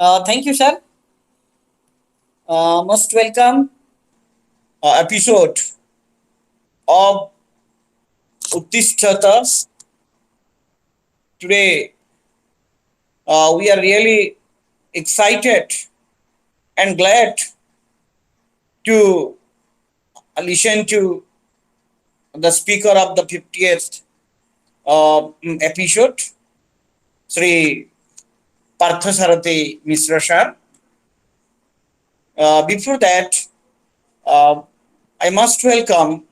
Thank you, sir. Most welcome episode of Uttisthata. Today, we are really excited and glad to listen to the speaker of the 50th episode, Shri Partha Sarathi Mishra sir. Before that, uh, I must welcome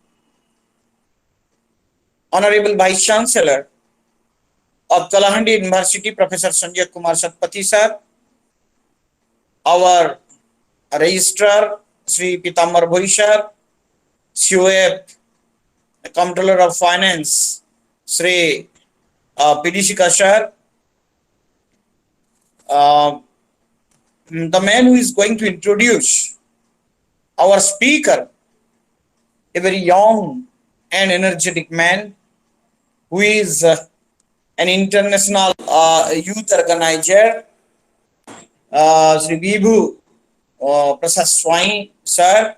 Honorable Vice Chancellor of Kalahandi University, Professor Sanjay Kumar Satpathy sir, our Registrar Sri Pitambar Bhoi sir, COF, the Comptroller of Finance Sri Pidishika sir, the man who is going to introduce our speaker, a very young and energetic man who is an international youth organizer, Sri Vibhu Prasad Swai sir,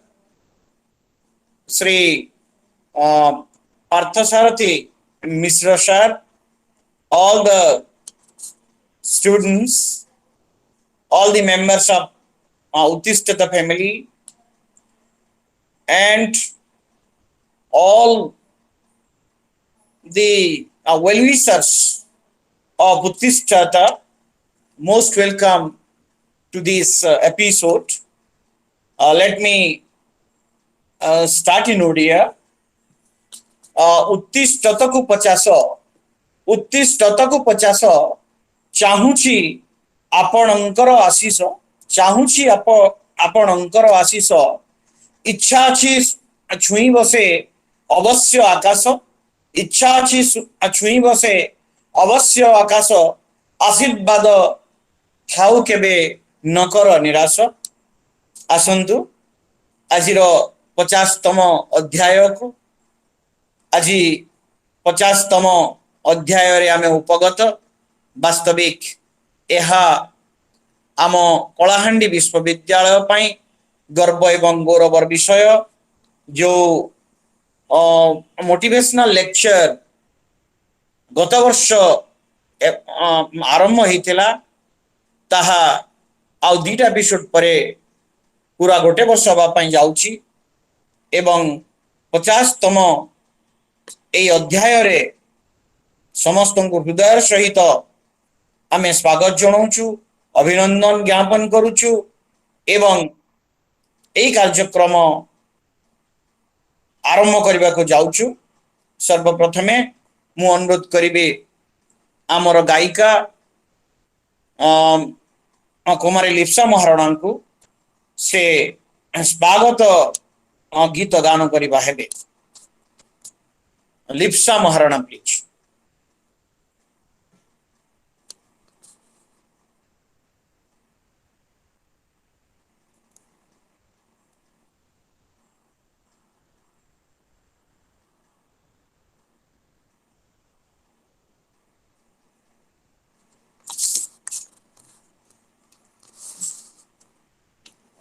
Sri Partha Sarathi Mishra sir, all the students, all the members of Uttisthata family, and all the well-wishers of Uttisthata, most welcome to this episode. Let me start in Odia. Uttisthataku 50 उत्तिष्ठतकु 50 चाहूची आपणंकर आशीष चाहूची आपणंकर आशीष इच्छा अछि छुई बसे अवश्य आकाश इच्छा अछि छुई बसे अवश्य आकाश आशीर्वाद थाउ केबे नकर निराश आसंतु आजिर 50तम अध्याय को आज 50तम अध्याय रे आमे उपगत वास्तविक एहा आम कलाहांडी विश्वविद्यालय पाई गर्व एवं गौरवर विषय जो मोटिवेशनल लेक्चर गत वर्ष आरंभ होइतिला ताहा आ दुईटा एपिसोड परे पूरा गोटे वर्ष हवा पाई जाउची एवं 50तम ए अध्याय रे समस्त हृदय सहित आम स्वागत जनाऊँ अभिनंदन ज्ञापन करुचु एवं यही कार्यक्रम आरंभ करने को जाऊँ सर्वप्रथमे मु अनुरोध करी आमर गायिका कुमारी लिप्सा महाराणा को से स्वागत गीत गान करवा हेबे। लिप्सा महाराणा प्लीज।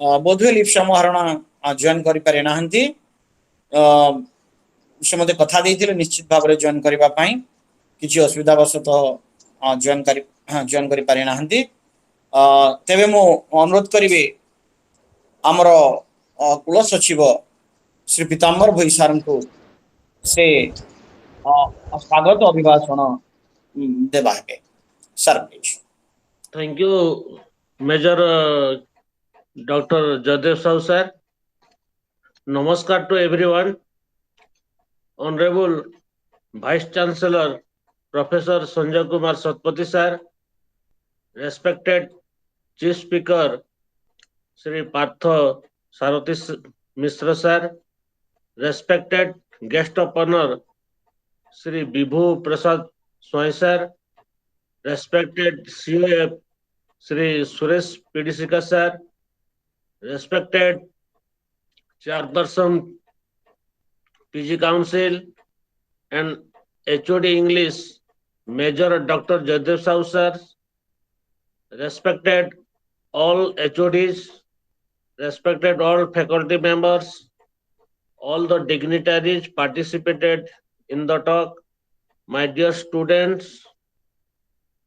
बोधवे लिप्सा महाराणा जॉइन करि पारे नाहंती से मते कथा देइथिले निश्चित भाव रे जॉइन करबा पई किछि असुविधा वशत जॉइन करि पारे नाहंती तेबे मो अनुरोध करिवे हमर कुल सचिव श्री पीताम्बर भोई सार को से स्वागत अभिभाषण देबा हेबे sir please. Thank you major Dr. Jadev Sahu sir. Namaskar to everyone. Honorable Vice Chancellor Professor Sanjay Kumar Satpathy sir. Respected Chief Speaker Shri Partha Sarathi Mishra sir. Respected Guest of Honor Shri Vibhu Prasad Swai sir. Respected COF Shri Suresh Pidishika sir. Respected Chairperson PG Council and HOD English Major Dr. Jadev Sahu sir, respected all HODs, respected all faculty members, all the dignitaries participated in the talk, my dear students,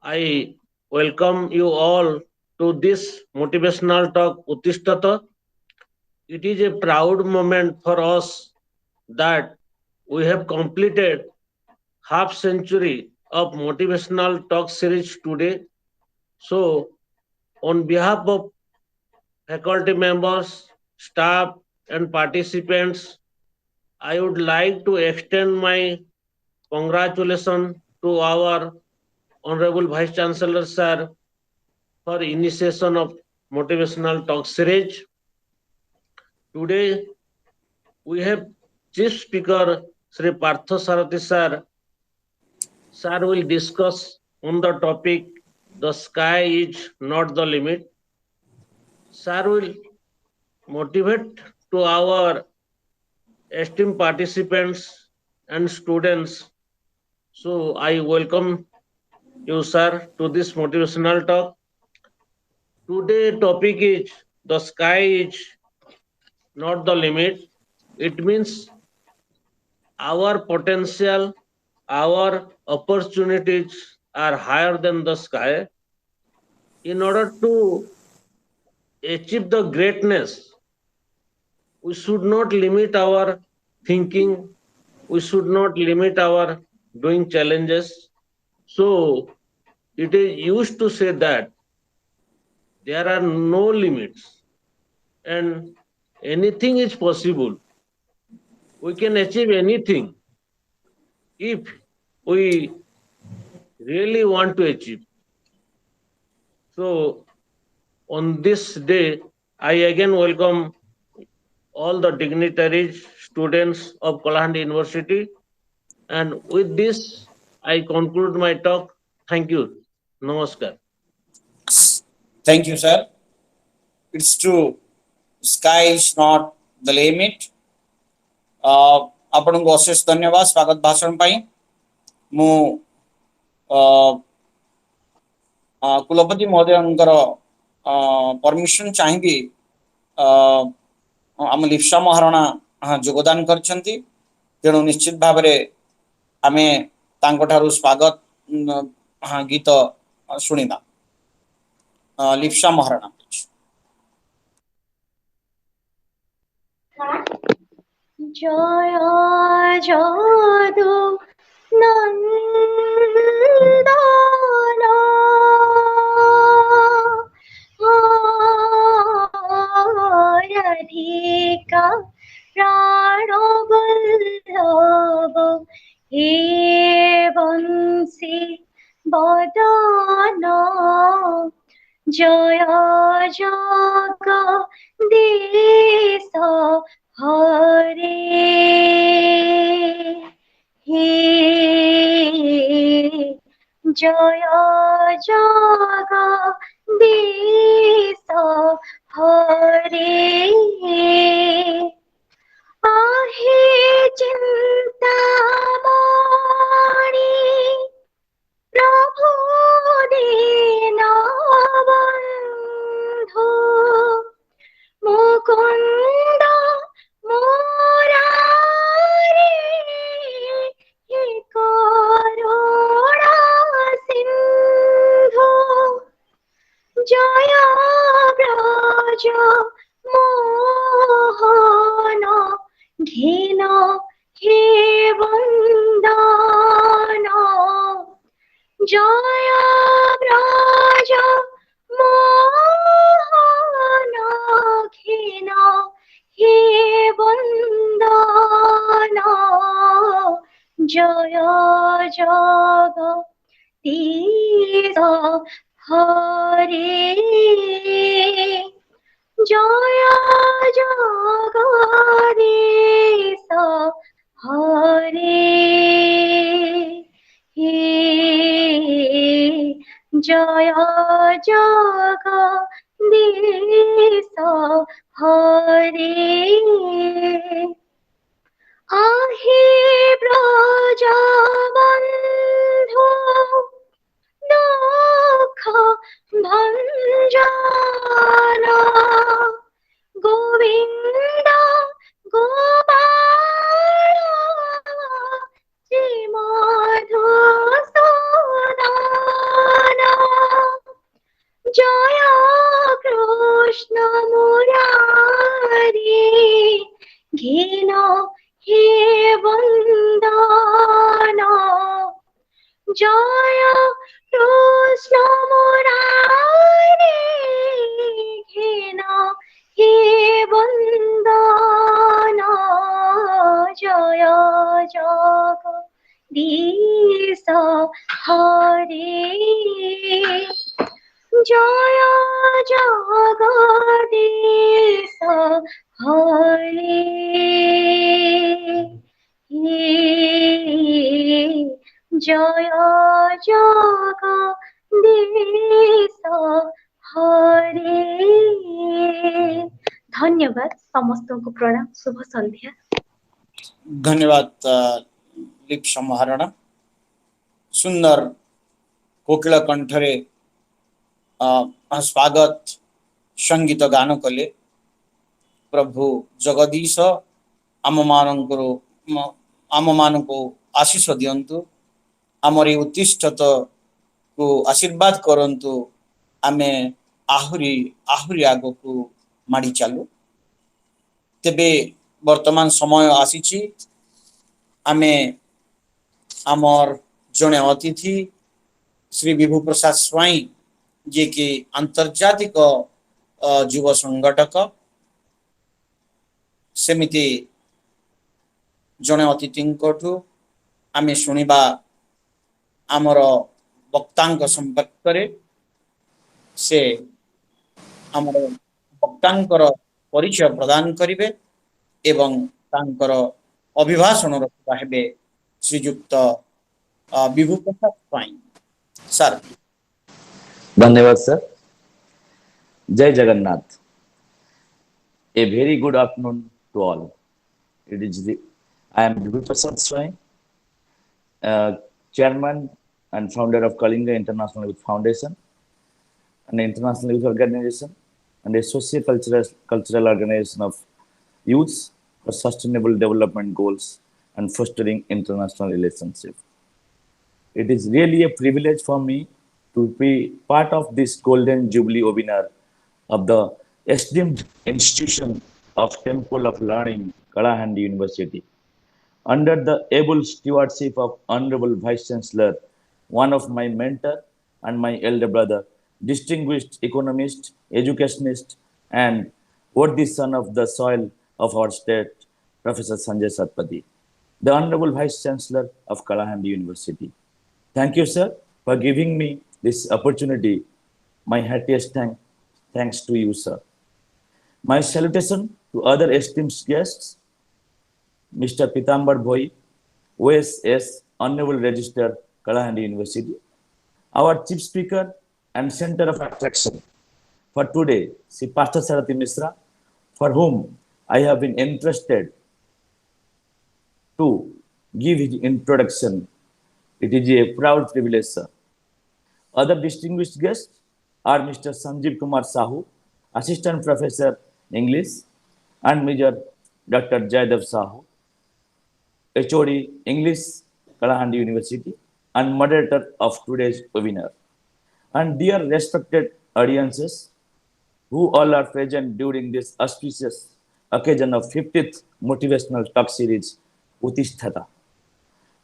I welcome you all to this motivational talk, Uttistata. It is a proud moment for us that we have completed half century of motivational talk series today. So, on behalf of faculty members, staff, and participants, I would like to extend my congratulations to our Honorable Vice Chancellor Sir for initiation of motivational talk series. Today we have Chief Speaker Shri Partha Sarathi Sir. Sir will discuss on the topic "The sky is not the limit." Sir will motivate to our esteemed participants and students. So I welcome you, sir, to this motivational talk. Today topic is "The sky is not the limit." It means our potential, our opportunities are higher than the sky. In order to achieve the greatness, we should not limit our thinking, we should not limit our doing challenges. So it is used to say that there are no limits and anything is possible. We can achieve anything if we really want to achieve. So on this day, I again welcome all the dignitaries, students of Kalahandi University. And with this, I conclude my talk. Thank you. Namaskar. Thank you, sir. It's true. Sky is not the limit. ଆପଣଙ୍କୁ ଅଶେଷ ଧନ୍ୟବାଦ ସ୍ୱାଗତ ଭାଷଣ ପାଇଁ। ମୁଁ କୁଲପତି ମହୋଦୟଙ୍କର permission ଚାହିଁବି ଆମ ଲିପ୍ସା ମହାରଣା ଯୋଗଦାନ କରିଛନ୍ତି, ତେଣୁ ନିଶ୍ଚିତ ଭାବରେ ଆମେ ତାଙ୍କଠାରୁ ସ୍ୱାଗତ ଗୀତ ଶୁଣିବା। ଲିପ୍ସା ମହାରଣା। জয় যদু নন্দন রাধিকা প্রাণবল্লভ হে বংশী বদন জয় জগদীশ হরে হে জয় জগদীশ হরে আহে চিন্তামণি প্রভু দীনবন্ধু মুকুন্দ মুরারি হে করুণা সিন্ধু জয় ব্রজ মোহন ঘেন হে বন্দন জয় ব্রজ মোহন ঘেন হে বন্দন জয় জগদীশ হরে জয় জগদীশ হরে হে জয় জগদীশ হরে আহে ব্রজবন্ধু দুঃখ ভঞ্জন जय कृष्ण मुरारी घेन हे वंदन जय कृष्ण मुरारी घेन हे वंदन जय जगदीश हरे जय जगदीश हरे जय जगदीश हरे धन्यवाद समस्त को प्रणाम शुभ संध्या धन्यवाद लिप्सा महाराणा सुंदर कोकिल कंठरे स्वागत संगीत गान कले प्रभु जगदीश आम मानको आशीष दियंतु आमर उत्तिष्ठत को आशीर्वाद करंतु आमे आहुरी आहुरी आगो को माड़ी चालू तेबे वर्तमान समय आसीची आमे आमर जने अतिथि श्री विभु प्रसाद स्वाई जे कि अंतर्जातिक युव संगठक सेमिति जने अतिथिंकठु आमे सुनिबा आमर वक्तांक संपर्क करे से आमर वक्तांकर परिचय प्रदान करिवे एवं तांकर अभिभाषण रखिबा हेबे श्रीयुक्त विभु प्रसाद स्वाई सर धन्यवाद सर जय Jagannath a very good afternoon to all it is I am Vibhu Prasad Swai chairman and founder of Kalinga International Youth Foundation an international youth organization and a socio-cultural organization of youths for sustainable development goals and fostering international relationship. It is really a privilege for me to be part of this Golden Jubilee webinar of the esteemed institution of Temple of Learning, Kalahandi University. Under the able stewardship of Honorable Vice Chancellor, one of my mentor and my elder brother, distinguished economist, educationist, and worthy son of the soil of our state, Professor Sanjay Satpathy, the Honorable Vice Chancellor of Kalahandi University. Thank you, sir, for giving me this opportunity. My heartiest thanks to you, sir. My salutation to other esteemed guests, Mr. Pitambar Bhoi, OSS, Honorable Register, Kalahandi University, our Chief Speaker and Center of Attraction for today, Shri Partha Sarathi Mishra, for whom I have been entrusted to give his introduction. It is a proud privilege, sir. Other distinguished guests are Mr. Sanjeev Kumar Sahu, Assistant Professor English, and Major Dr. Jaydev Sahu, HOD English, Kalahandi University, and moderator of today's webinar. And dear respected audiences, who all are present during this auspicious occasion of 50th Motivational Talk Series, Uttisthata.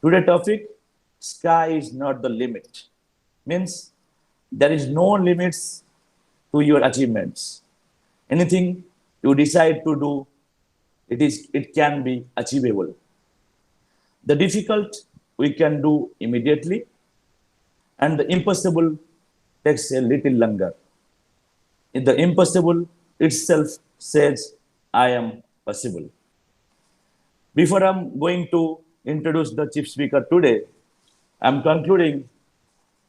Today's topic, sky is not the limit. Means there is no limits to your achievements. Anything you decide to do, it can be achievable. The difficult we can do immediately, and the impossible takes a little longer. The impossible itself says, I am possible. Before I'm going to introduce the chief speaker today, I'm concluding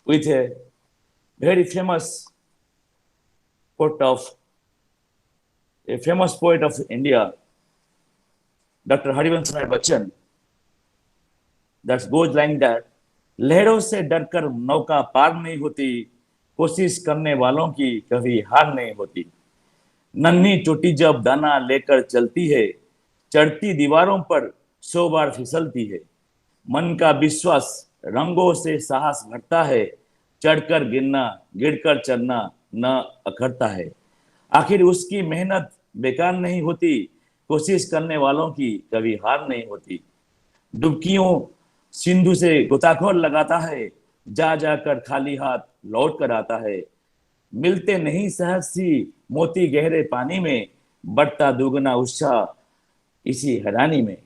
with a very famous poet of India, Dr. Harivansh Rai Bachchan, that goes like that, लहरों से डरकर नौका पार नहीं होती, कोशिश करने वालों की कभी हार नहीं होती। नन्ही चोटी जब दाना लेकर चलती है, चढ़ती दीवारों पर 100 बार फिसलती है। मन का विश्वास रंगों से साहस भरता है, चढ़कर गिरना, गिरकर चढ़ना, न करता है। आखिर उसकी मेहनत बेकार नहीं होती, कोशिश करने वालों की कभी हार नहीं होती। डुबकियों सिंधु से गोताखोर लगाता है, जा जाकर खाली हाथ लौट कर आता है। मिलते नहीं सहज सी मोती गहरे पानी में, बढ़ता दुगना उत्साह इसी हैरानी में।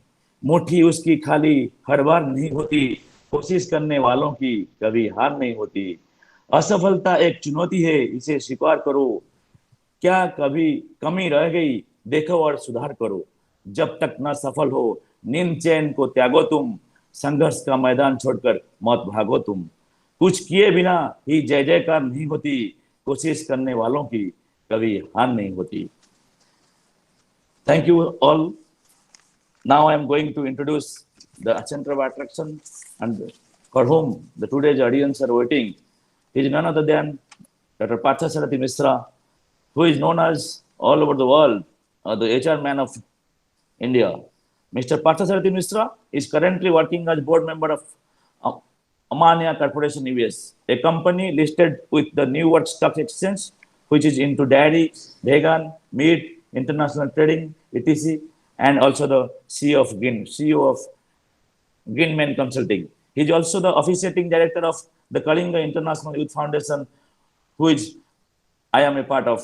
मुट्ठी उसकी खाली हर बार नहीं होती, कोशिश करने वालों की कभी हार नहीं होती। असफलता एक चुनौती है, इसे स्वीकार करो। क्या कभी कमी रह गई, देखो और सुधार करो। जब तक न सफल हो, नींद चैन को त्यागो तुम। संघर्ष का मैदान छोड़कर मत भागो तुम। कुछ किए बिना ही जय जयकार नहीं होती, कोशिश करने वालों की कभी हार नहीं होती। Thank you all. Now I am going to introduce the center of attraction, and for whom the today's audience are waiting. He is none other than Dr. Partha Sarathi Mishra, who is known as all over the world the HR man of India. Mr. Partha Sarathi Mishra is currently working as board member of uh, Amania Corporation US, a company listed with the New York Stock Exchange, which is into dairy, vegan, meat, international trading, etc., and also the CEO of Greenman Consulting. He is also the officiating director of the Kalinga International Youth Foundation, which I am a part of,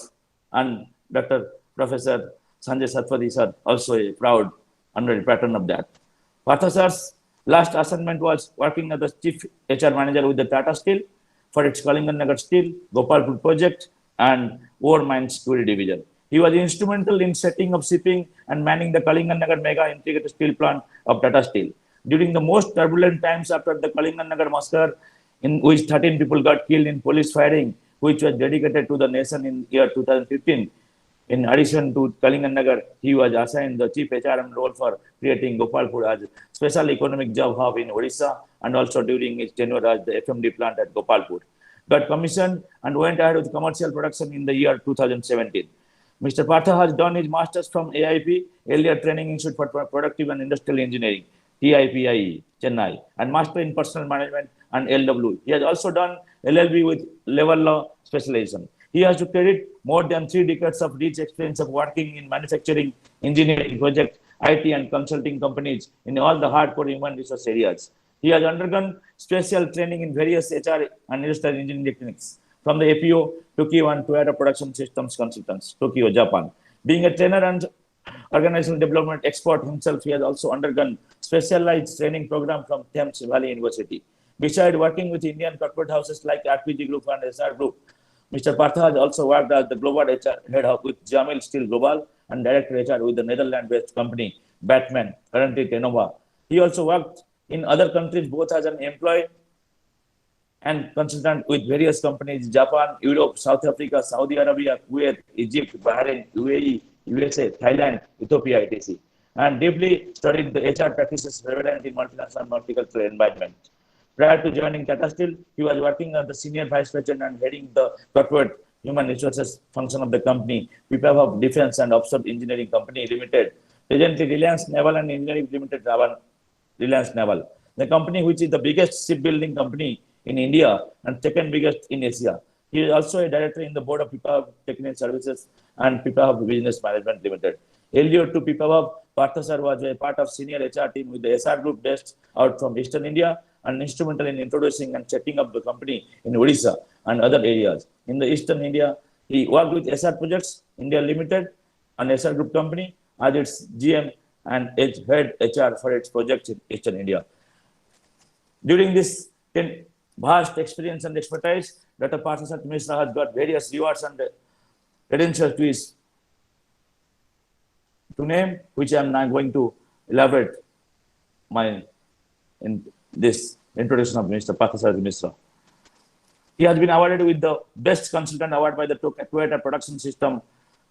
and Dr. Professor Sanjay Satvadi sir also a proud honorary patron of that. Partha sir's last assignment was working as the chief HR manager with the Tata Steel for its Kalinga Nagar Steel, Gopalpur project, and Ore Mine Security Division. He was instrumental in setting up shipping and manning the Kalinga Nagar Mega Integrated Steel Plant of Tata Steel. During the most turbulent times after the Kalinga Nagar massacre, in which 13 people got killed in police firing, which was dedicated to the nation in year 2015. In addition to Kalinga Nagar, he was assigned the chief HRM role for creating Gopalpur as special economic job hub in Odisha, and also during his tenure as the FMD plant at Gopalpur. Got commissioned and went ahead with commercial production in the year 2017. Mr. Partha has done his master's from AIP, Earlier Training Institute for Productive and Industrial Engineering, TIPIE, Chennai, and Master in Personal Management and LW. He has also done LLB with Level Law Specialization. He has to credit more than 3 decades of rich experience of working in manufacturing, engineering, project, IT, and consulting companies in all the hardcore human resource areas. He has undergone special training in various HR and industrial engineering techniques, from the APO, Tokyo, and Toyota Production Systems Consultants, Tokyo, Japan. Being a trainer and organizational development expert himself, he has also undergone specialized training program from Thames Valley University. Besides working with Indian corporate houses like RPG Group and SR Group, Mr. Partha has also worked as the global HR head of with Jamil Steel Global and director HR with the Netherlands-based company Batman, currently Tenova. He also worked in other countries both as an employee and consultant with various companies: Japan, Europe, South Africa, Saudi Arabia, Kuwait, Egypt, Bahrain, UAE, USA, Thailand, Ethiopia, etc. And deeply studied the HR practices prevalent in multinational multicultural environment. Prior to joining Tata Steel, he was working as the senior vice president and heading the corporate human resources function of the company, Pipavav Defense and Offshore Engineering Company Limited. Presently, Reliance Naval and Engineering Limited, Reliance Naval, the company which is the biggest shipbuilding company in India and second biggest in Asia. He is also a director in the board of Pipavav Technical Services and Pipavav Business Management Limited. Earlier to Pipavav, Partha sir was a part of senior HR team with the SR Group based out from Eastern India and instrumental in introducing and setting up the company in Odisha and other areas. In the Eastern India, he worked with SR Projects India Limited, an SR Group company, as its GM and head HR for its projects in Eastern India. During this vast experience and expertise, Dr. Partha Sarathi Mishra has got various rewards and credentials to his name, which I am now going to elaborate in this introduction of Mr. Partha Sarathi Mishra. He has been awarded with the Best Consultant Award by the Toyota Production System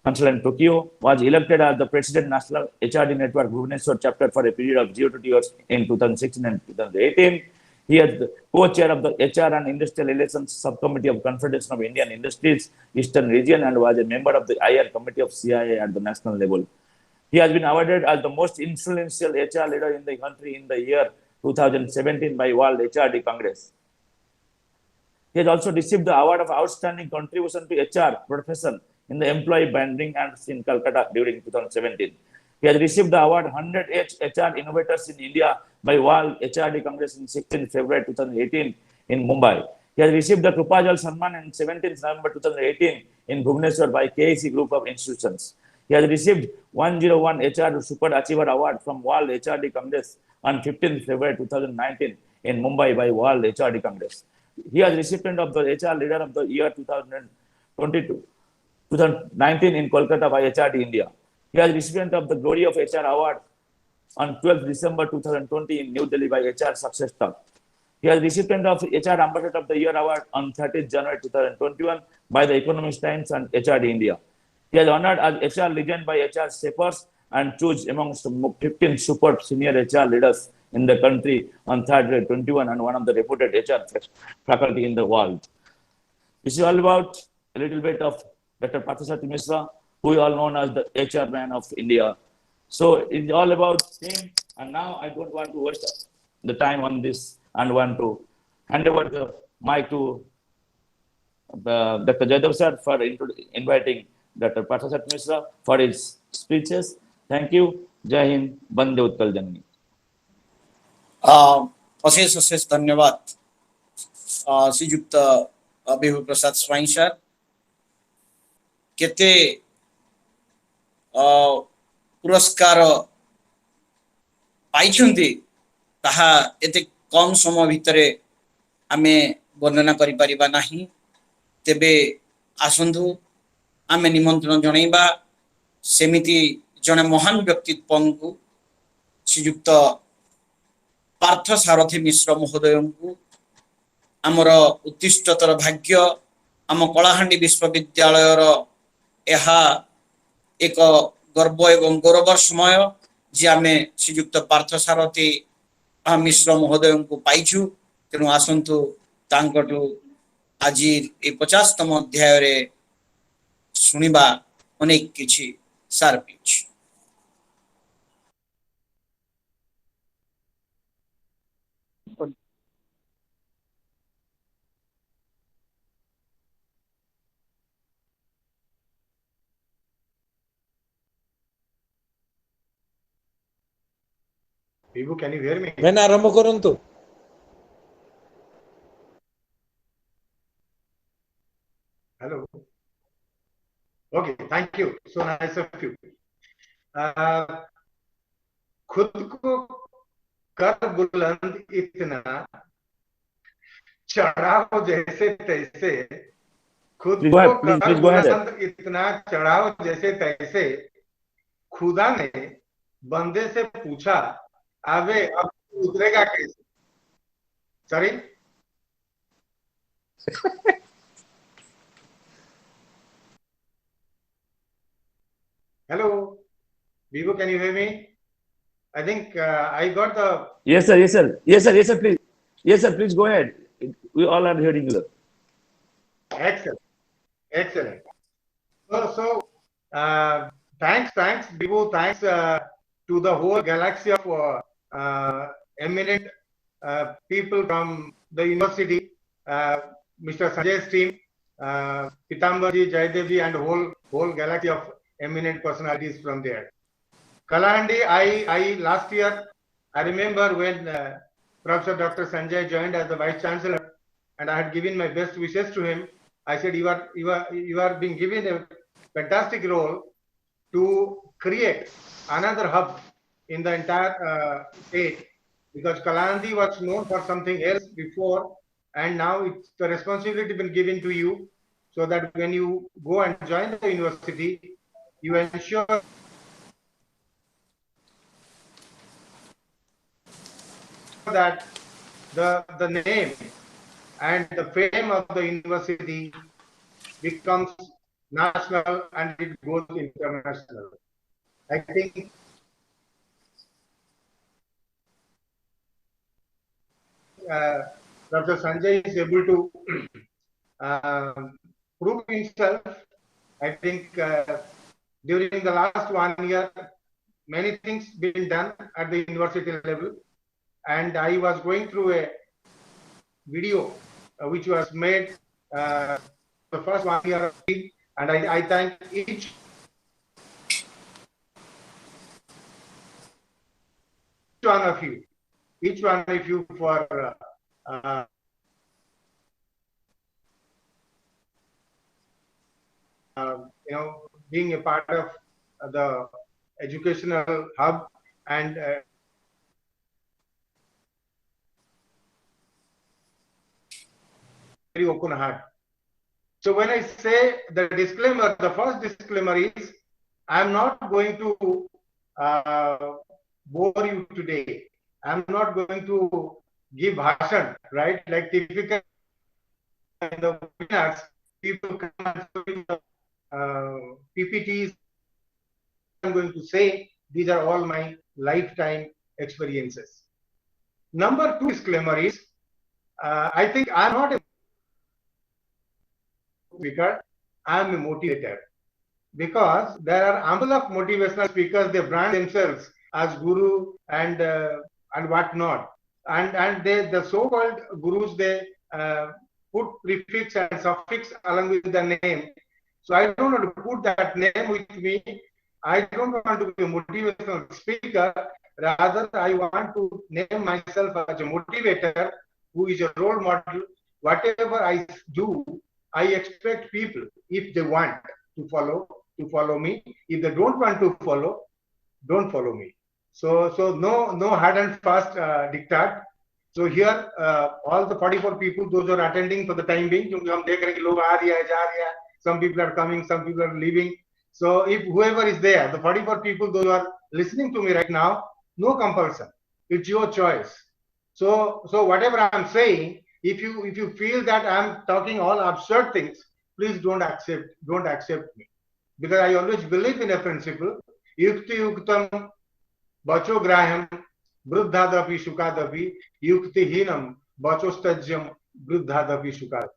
Consultant Tokyo, was elected as the President National HRD Network Bhubaneswar chapter for a period of 0 to 2 years in 2016 and 2018. He is the co-chair of the HR and Industrial Relations Subcommittee of Confederation of Indian Industries Eastern Region and was a member of the IR Committee of CIA at the national level. He has been awarded as the most influential HR leader in the country in the year 2017 by World HRD Congress. He has also received the award of outstanding contribution to HR profession in the employee branding and in Calcutta during 2017. He has received the award 100 HR Innovators in India by World HRD Congress in 16 February 2018 in Mumbai. He has received the Krupajal Samman on 17 November 2018 in Bhubaneswar by KAC Group of Institutions. He has received 101 HR Super Achiever Award from World HRD Congress on 15 February 2019 in Mumbai by World HRD Congress. He is recipient of the HR Leader of the Year 2019 in Kolkata by HRD India. He is recipient of the Glory of HR Award on 12 December 2020 in New Delhi by HR Success Talk. He is recipient of HR Ambassador of the Year Award on 30 January 2021 by the Economist Times and HRD India. He is honored as HR Legend by HR Shapers and chosen amongst 15 super senior HR leaders in the country on 3rd 21 and one of the reputed HR faculty in the world. This is all about a little bit of Dr. Partha Mishra, who is all known as the HR man of India. So it's all about him. And now I don't want to waste the time on this and want to hand over the mic to Dr. Jaydev sir for inviting Dr. Partha Mishra for his speeches. Thank you. Jai Hind. Bande Utkal Janani. अशेष अशेष धन्यवाद श्रीयुक्त विभु प्रसाद स्वाई sir केते पुरस्कार पाइछन्ति ताहा एते कम समय भितरे आमे वर्णना करि परिबा नाही तेबे आसंधु आमे निमंत्रण जणैबा सेमिति जने महान व्यक्तित्वଙ୍କୁ श्रीयुक्त पार्थ सारथी मिश्र महोदय को आमर उत्तिष्ठतर भाग्य आम कलाहांडी विश्वविद्यालय एक गर्व एवं गौरवर समय जे आम श्रीयुक्त पार्थ सारथी मिश्र महोदय को पाइछु तेणु आसंतु तांकटू आज 50तम अध्याय रे सुनिबा अनेक किछि सार पिछ Vivu, can you hear me? When आरंभ करंतु Hello. Okay, thank you. So nice of you. खुद को कर बुलंद इतना चढ़ाओ जैसे तैसे खुद को कर बुलंद इतना चढ़ाओ जैसे तैसे खुदा ने बंदे से पूछा अबे अब उतरेगा कैसे sorry Hello, Vivo, can you hear me? I think I got the... Yes, sir. Yes, sir. Yes, sir. Yes, sir. Please. Yes, sir. Please go ahead. We all are hearing you. Excellent. Excellent. So thanks, Vivo. Thanks to the whole galaxy of eminent people from the university, Mr. Sanjay's team, Pitambarji, Jayadevji, and whole galaxy of eminent personalities from there. Kalahandi, I last year, I remember when Professor Dr. Sanjay joined as the Vice Chancellor, and I had given my best wishes to him. I said, you are being given a fantastic role to create another hub in the entire state, because Kalahandi was known for something else before, and now it's the responsibility been given to you, so that when you go and join the university, you ensure that the name and the fame of the university becomes national and it goes international. I think Professor Sanjay is able to prove himself. I think during the last 1 year, many things been done at the university level, and I was going through a video which was made the first 1 year of it, and I thank each one of you for being a part of the educational hub and very open heart. So when I say the disclaimer, the first disclaimer is I'm not going to bore you today. I'm not going to give bhashan, right? Like typical in the webinars, people come and show the PPTs. I'm going to say these are all my lifetime experiences. Number two disclaimer is I think I'm not a speaker, I'm a motivator. Because there are ample of motivational speakers, they brand themselves as guru and whatnot. And they, the so-called gurus, they put prefix and suffix along with the name. So I don't want to put that name with me. I don't want to be a motivational speaker. Rather, I want to name myself as a motivator who is a role model. Whatever I do, I expect people, if they want to follow me. If they don't want to follow, don't follow me. So no hard and fast diktat. So here all the 44 people, those who are attending for the time being, some people are coming, some people are leaving. So if whoever is there, the 44 people, those who are listening to me right now, no compulsion. It's your choice. So whatever I'm saying, if you feel that I'm talking all absurd things, please don't accept me. Because I always believe in a principle, yukti yuktam bacho graham bruddhadapi shukadapi yukti hinam bacho stajyam bruddhadapi shukadapi.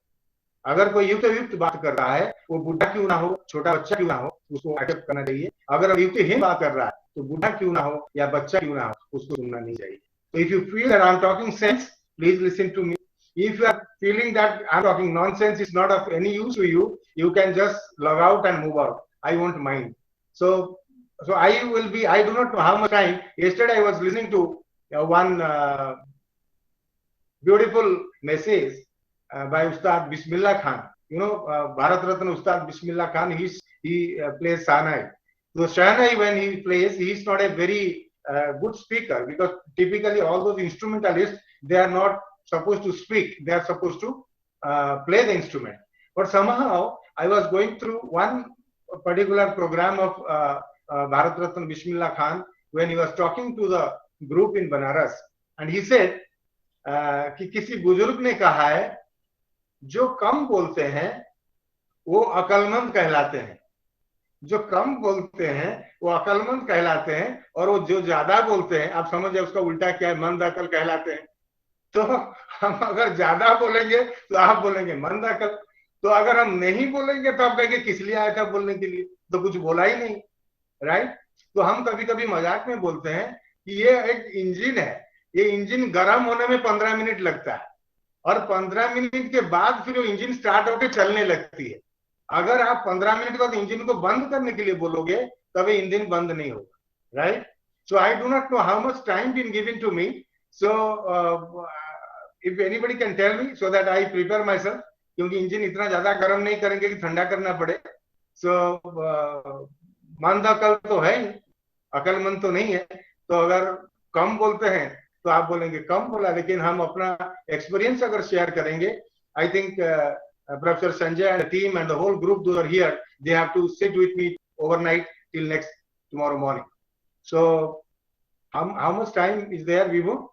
अगर कोई युक्त बात कर रहा है, वो बुढ़ा क्यों ना हो, छोटा बच्चा क्यों ना हो, उसको एक्सेप्ट करना चाहिए. अगर युक्तिहीन बात कर रहा है, तो बुढ़ा क्यों ना हो या बच्चा क्यों ना हो, उसको सुनना नहीं चाहिए. So if you feel that I'm talking sense, please listen to me. If you are feeling that I'm talking nonsense, it's not of any use to you, you can just log out and move out. I won't mind. So I do not know how much time. Yesterday I was listening to one beautiful message by Ustad Bismillah Khan. You know, Bharat Ratna Ustad Bismillah Khan, he plays Shahnai. So Shahnai, when he plays, he is not a very good speaker, because typically all those instrumentalists, they are not supposed to speak, they are supposed to play the instrument. But somehow I was going through one particular program of Bharat Ratna Bismillah Khan when he was talking to the group in Banaras, and he said कि किसी बुजुर्ग ने कहा है, जो कम बोलते हैं वो अकलमंद कहलाते हैं, जो कम बोलते हैं वो अकलमंद कहलाते हैं, और वो जो ज्यादा बोलते हैं, आप समझ जाए उसका उल्टा क्या है, मंद अकल कहलाते हैं. तो हम अगर ज्यादा बोलेंगे तो आप बोलेंगे मंद अकल, तो अगर हम नहीं बोलेंगे तो आप कहेंगे किस लिए आया था बोलने के लिए, तो कुछ बोला ही नहीं, राइट. तो हम कभी कभी मजाक में बोलते हैं कि ये एक इंजन है, ये इंजन गर्म होने में 15 मिनट लगता है, और 15 मिनट के बाद फिर वो इंजन स्टार्ट होकर चलने लगती है. अगर आप 15 मिनट बाद इंजन को बंद करने के लिए बोलोगे, तब ये इंजन बंद नहीं होगा, right. So I do not know how much time been given to me. So if anybody can tell me so that I prepare myself, क्योंकि इंजन इतना ज्यादा गर्म नहीं करेंगे कि ठंडा करना पड़े. सो मंद अकल तो है ही, अकलमंद तो नहीं है. तो अगर कम बोलते हैं तो आप बोलेंगे कम बोला, लेकिन हम अपना एक्सपीरियंस अगर शेयर करेंगे, I think professor Sanjay and team and the whole group though are here, they have to sit with me overnight till next tomorrow morning. So how much time is there, Vibhu?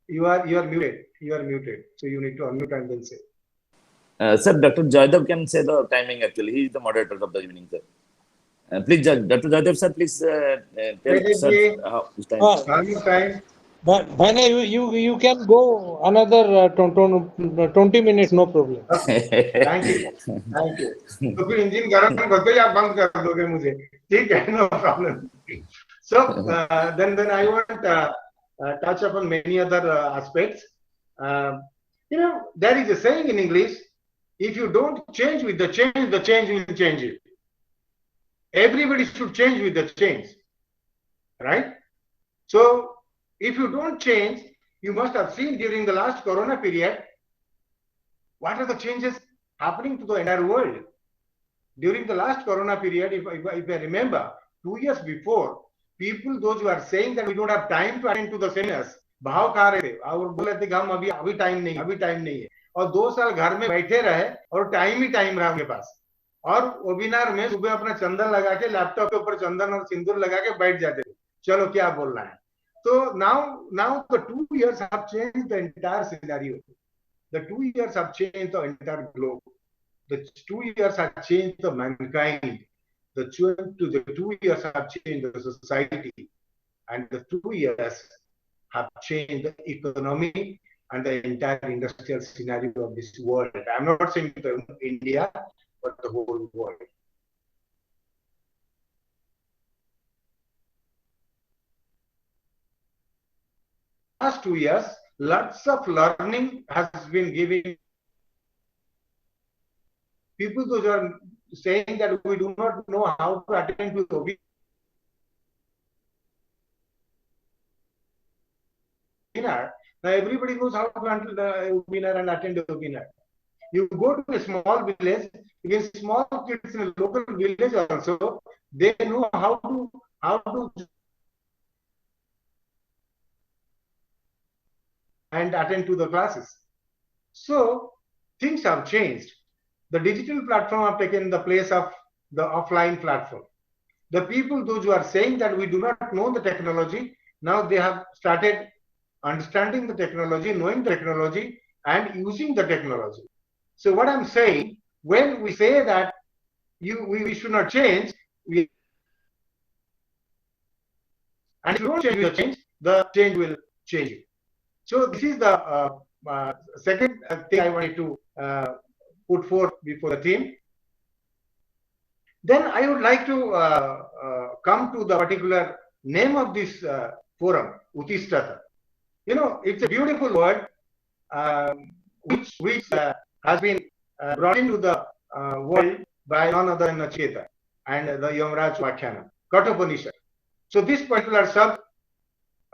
You are muted. So you need to unmute and then say. Sir, Dr. Jaydev can say the timing actually. He is the moderator of the evening, sir. Please, Dr. Jaydev, sir, please tell sir how time. But you can go another 20 minutes, no problem. Thank you. तो फिर engine गर्म करते ही आप बंद कर दोगे मुझे, ठीक है, no problem. So then I want touch upon many other aspects. There is a saying in English: if you don't change with the change will change you. Everybody should change with the change, right? So if you don't change, you must have seen during the last Corona period, what are the changes happening to the entire world? During the last Corona period, if I remember, 2 years before, people, those who are saying that we don't have time to attend to the seminars, भाव खा रहे थे और बोले थे कि हम अभी टाइम नहीं है और 2 साल घर में बैठे रहे और टाइम ही टाइम रहा उनके पास और वेबिनार में सुबह अपना चंदन लगा के लैपटॉप के ऊपर चंदन और सिंदूर लगा के बैठ जाते थे चलो क्या बोलना है तो now the 2 years have changed the entire scenario. The 2 years have changed the entire globe. The 2 years have changed the mankind. The 2 years have changed the society, and the 2 years have changed the economy and the entire industrial scenario of this world. I'm not saying India, but the whole world. Last 2 years, lots of learning has been given. People those are saying that we do not know how to attend to the webinar. Now everybody knows how to handle the webinar and attend the webinar. You go to a small village, even small kids in a local village also, they know how to and attend to the classes. So things have changed. The digital platform have taken the place of the offline platform. The people, those who are saying that we do not know the technology, now they have started understanding the technology, knowing the technology, and using the technology. So what I'm saying, when we say that we should not change, and if you don't change, the change will change you. So this is the second thing I wanted to put forth before the team. Then I would like to come to the particular name of this forum, Uttishtata. It's a beautiful word which has been brought into the world by none other than Nacheta and the Yamraj Vakhyana, Kathopanishad. So this particular sub,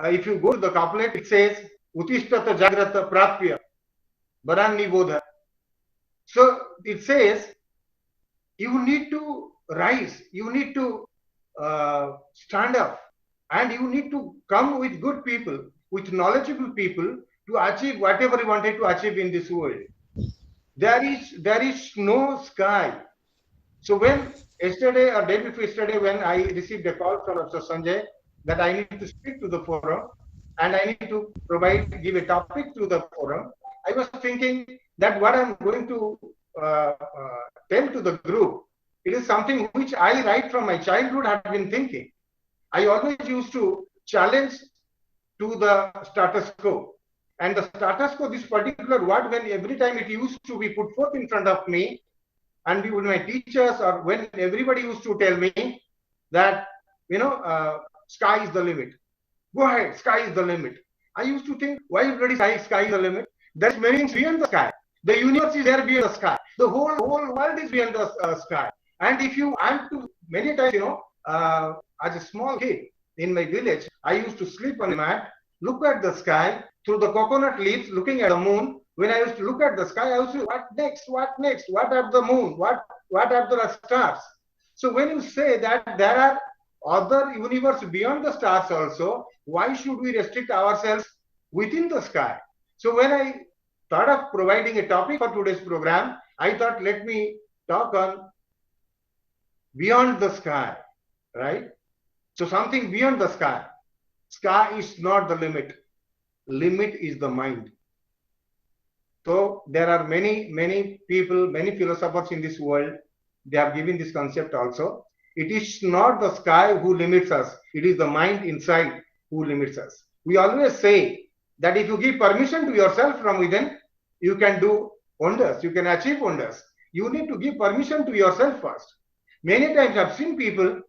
if you go to the couplet, it says, Uttishtata Jagrata Prapya Baranni Bodha. So it says, you need to rise, you need to stand up, and you need to come with good people, with knowledgeable people to achieve whatever you wanted to achieve in this world. There is no sky. So when yesterday or day before yesterday, when I received a call from Mr. Sanjay that I need to speak to the forum and I need to give a topic to the forum, I was thinking that what I'm going to tell to the group, it is something which I right from my childhood have been thinking. I always used to challenge to the status quo. And the status quo, this particular word, when every time it used to be put forth in front of me, and when my teachers or when everybody used to tell me that, sky is the limit. Go ahead, sky is the limit. I used to think, why bloody sky is the limit? There's many things beyond the sky. The universe is there beyond the sky. The whole world is beyond the sky. And if you want to, many times, as a small kid in my village, I used to sleep on the mat, look at the sky through the coconut leaves, looking at the moon. When I used to look at the sky, I used to say, what next? What next? What are the moon? What are the stars? So when you say that there are other universe beyond the stars also, why should we restrict ourselves within the sky? So when I thought of providing a topic for today's program, I thought, let me talk on beyond the sky, right? So something beyond the sky. Sky is not the limit. Limit is the mind. So there are many people, many philosophers in this world, they have given this concept also. It is not the sky who limits us. It is the mind inside who limits us. We always say that if you give permission to yourself from within, you can do wonders. You can achieve wonders. You need to give permission to yourself first. Many times I've seen people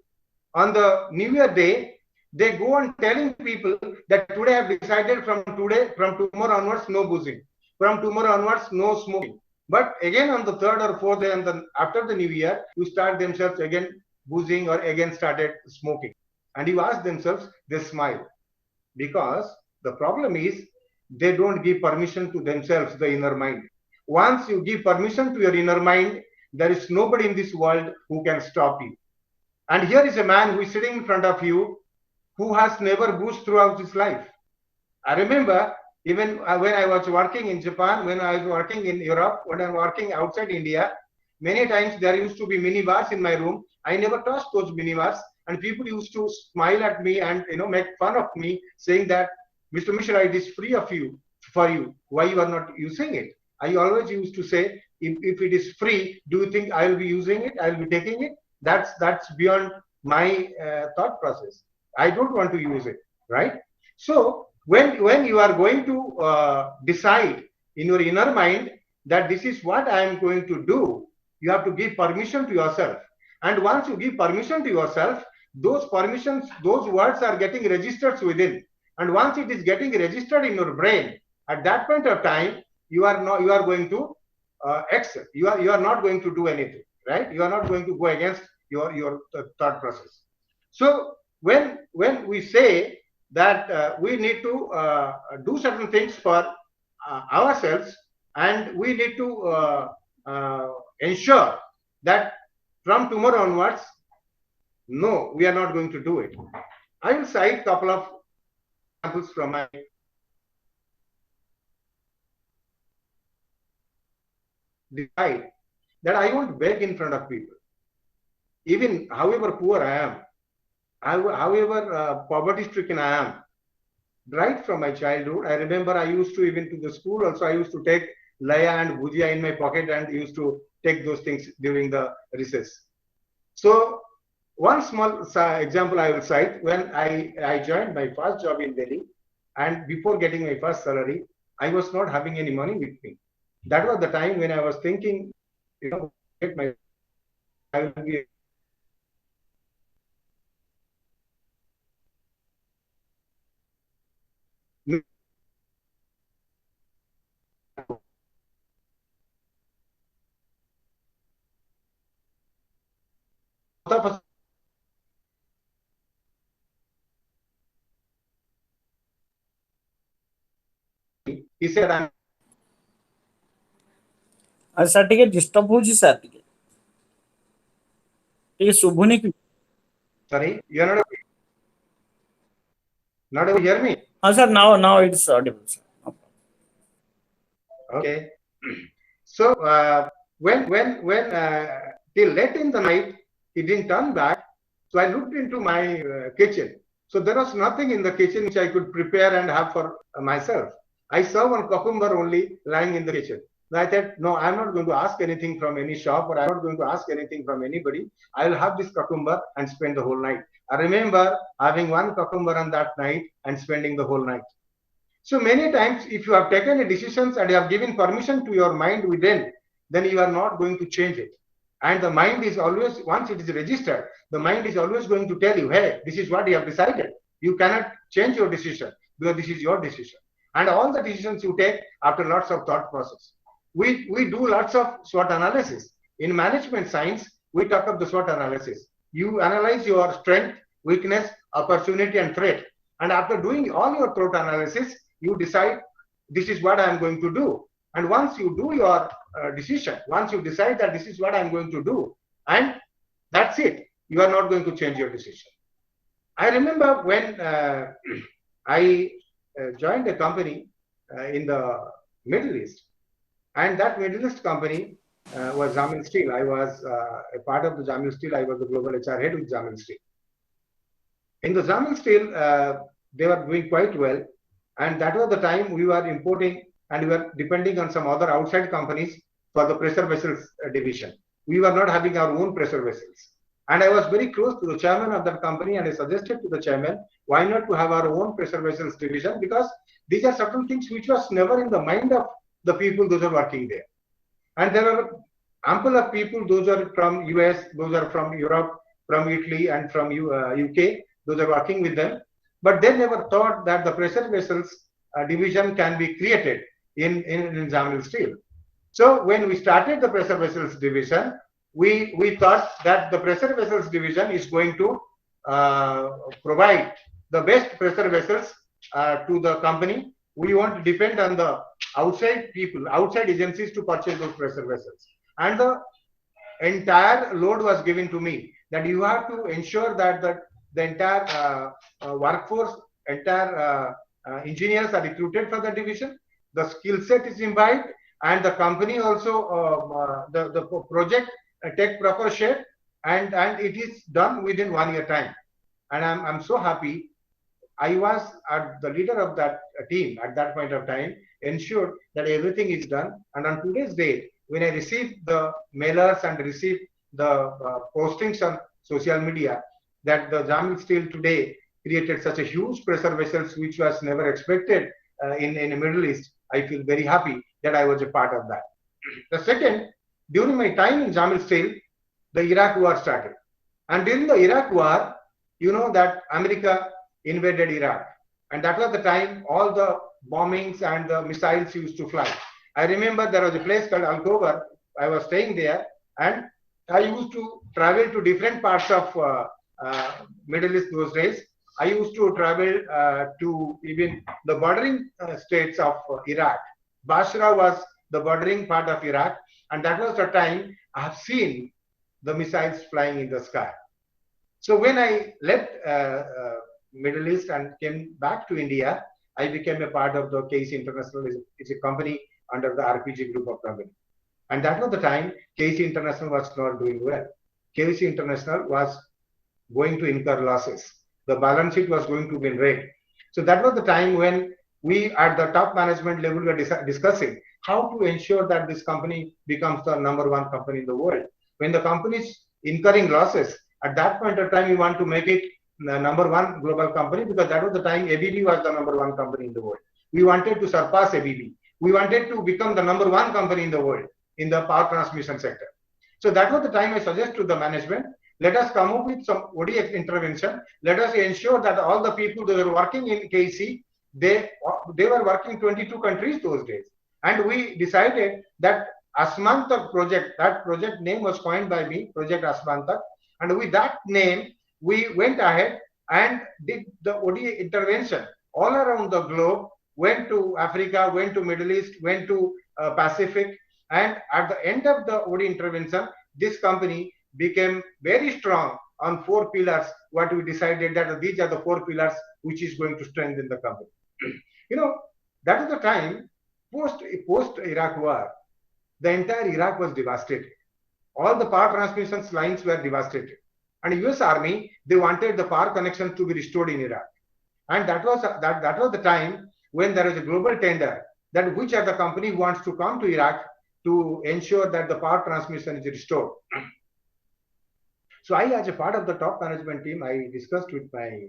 on the New Year day, they go on telling people that today I've decided from tomorrow onwards, no boozing. From tomorrow onwards, no smoking. But again on the third or fourth day and then after the new year, you start themselves again boozing or again started smoking. And you ask themselves, they smile. Because the problem is they don't give permission to themselves, the inner mind. Once you give permission to your inner mind, there is nobody in this world who can stop you. And here is a man who is sitting in front of you who has never boozed throughout his life. I remember even when I was working in Japan, when I was working in Europe, when I was working outside India, many times there used to be mini bars in my room. I never touched those mini bars, and people used to smile at me and make fun of me, saying that Mr. Mishra, it is free of you for you. Why you are not using it? I always used to say, if it is free, do you think I will be using it? I will be taking it? That's beyond my thought process. I don't want to use it, right? So when you are going to decide in your inner mind that this is what I am going to do, you have to give permission to yourself. And once you give permission to yourself, those permissions, those words are getting registered within. And once it is getting registered in your brain, at that point of time, you are going to excel. You are not going to do anything, right? You are not going to go against your thought process. So when we say that we need to do certain things for ourselves, and we need to ensure that from tomorrow onwards, no, we are not going to do it. I will cite a couple of examples from my decide that I won't beg in front of people. Even however poor I am, however poverty-stricken I am, right from my childhood, I remember I used to, even to the school also, I used to take laya and bhujia in my pocket and used to take those things during the recess. So one small example I will cite, when I joined my first job in Delhi, and before getting my first salary, I was not having any money with me. That was the time when I was thinking, get my, I will be he said, I'm sir ଟିକେ disturb ହଉଛି sir ଟିକେ ଶୁଭୁନି କି sorry, you're not able to hear me? ହଁ sir now it's audible sir. Okay. So when till late in the night he didn't turn back, so I looked into my kitchen. So there was nothing in the kitchen which I could prepare and have for myself. I saw one cucumber only lying in the kitchen. So I said, no, I'm not going to ask anything from any shop, or I'm not going to ask anything from anybody. I will have this cucumber and spend the whole night. I remember having one cucumber on that night and spending the whole night. So many times, if you have taken a decisions and you have given permission to your mind within, then you are not going to change it. And the mind is always, once it is registered, the mind is always going to tell you, hey, this is what you have decided. You cannot change your decision because this is your decision. And all the decisions you take after lots of thought process. We do lots of SWOT analysis. In management science, we talk of the SWOT analysis. You analyze your strength, weakness, opportunity, and threat. And after doing all your threat analysis, you decide this is what I am going to do. And once you do your decision, once you decide that this is what I am going to do, and that's it, you are not going to change your decision. I remember when I joined a company in the Middle East, and that Middle East company was Jamil Steel. I was a part of the Jamil Steel. I was the global HR head with Jamil Steel. In the Jamil Steel, they were doing quite well. And that was the time we were importing and we were depending on some other outside companies for the pressure vessels division. We were not having our own pressure vessels. And I was very close to the chairman of that company, and I suggested to the chairman, why not to have our own pressure vessels division? Because these are certain things which was never in the mind of the people those are working there. And there are ample of people, those are from US, those are from Europe, from Italy, and from UK. those are working with them. But they never thought that the pressure vessels division can be created in Jamil Steel. So when we started the pressure vessels division, we thought that the pressure vessels division is going to provide the best pressure vessels to the company. We won't depend on the outside people, outside agencies to purchase those pressure vessels. And the entire load was given to me that you have to ensure that the entire workforce, entire engineers are recruited for the division. The skill set is imbibed, and the company also the project take proper shape, and it is done within 1 year time. And I'm so happy. I was the leader of that team at that point of time, ensured that everything is done. And on today's date, when I received the mailers and received the postings on social media that the Jamil Steel today created such a huge pressure vessels, which was never expected in the Middle East, I feel very happy that I was a part of that. The second, during my time in Jamil Steel, the Iraq war started. And during the Iraq war, you know that America invaded Iraq. And that was the time all the bombings and the missiles used to fly. I remember there was a place called Al-Khobar. I was staying there, and I used to travel to different parts of Middle East those days. I used to travel to even the bordering states of Iraq. Basra was the bordering part of Iraq, and that was the time I have seen the missiles flying in the sky. So when I left Middle East and came back to India, I became a part of the KC International. It's a company under the RPG group of company. And that was the time KC International was not doing well. KC International was going to incur losses. The balance sheet was going to be in red. So that was the time when we at the top management level were discussing how to ensure that this company becomes the number one company in the world. When the company is incurring losses, at that point of time, we want to make it the number one global company, because that was the time ABB was the number one company in the world. We wanted to surpass ABB. We wanted to become the number one company in the world in the power transmission sector. So that was the time I suggested to the management, let us come up with some ODX intervention. Let us ensure that all the people that were working in KC, they were working 22 countries those days. And we decided that Asmantak project, that project name was coined by me, Project Asmantak. And with that name, we went ahead and did the ODA intervention all around the globe, went to Africa, went to Middle East, went to Pacific. And at the end of the ODA intervention, this company became very strong on 4 pillars. What we decided that these are the 4 pillars which is going to strengthen the company. You know, that is the time post Iraq war, the entire Iraq was devastated. All the power transmission lines were devastated. And US Army, they wanted the power connection to be restored in Iraq. And that was the time when there was a global tender that which other company wants to come to Iraq to ensure that the power transmission is restored. So I, as a part of the top management team, I discussed with my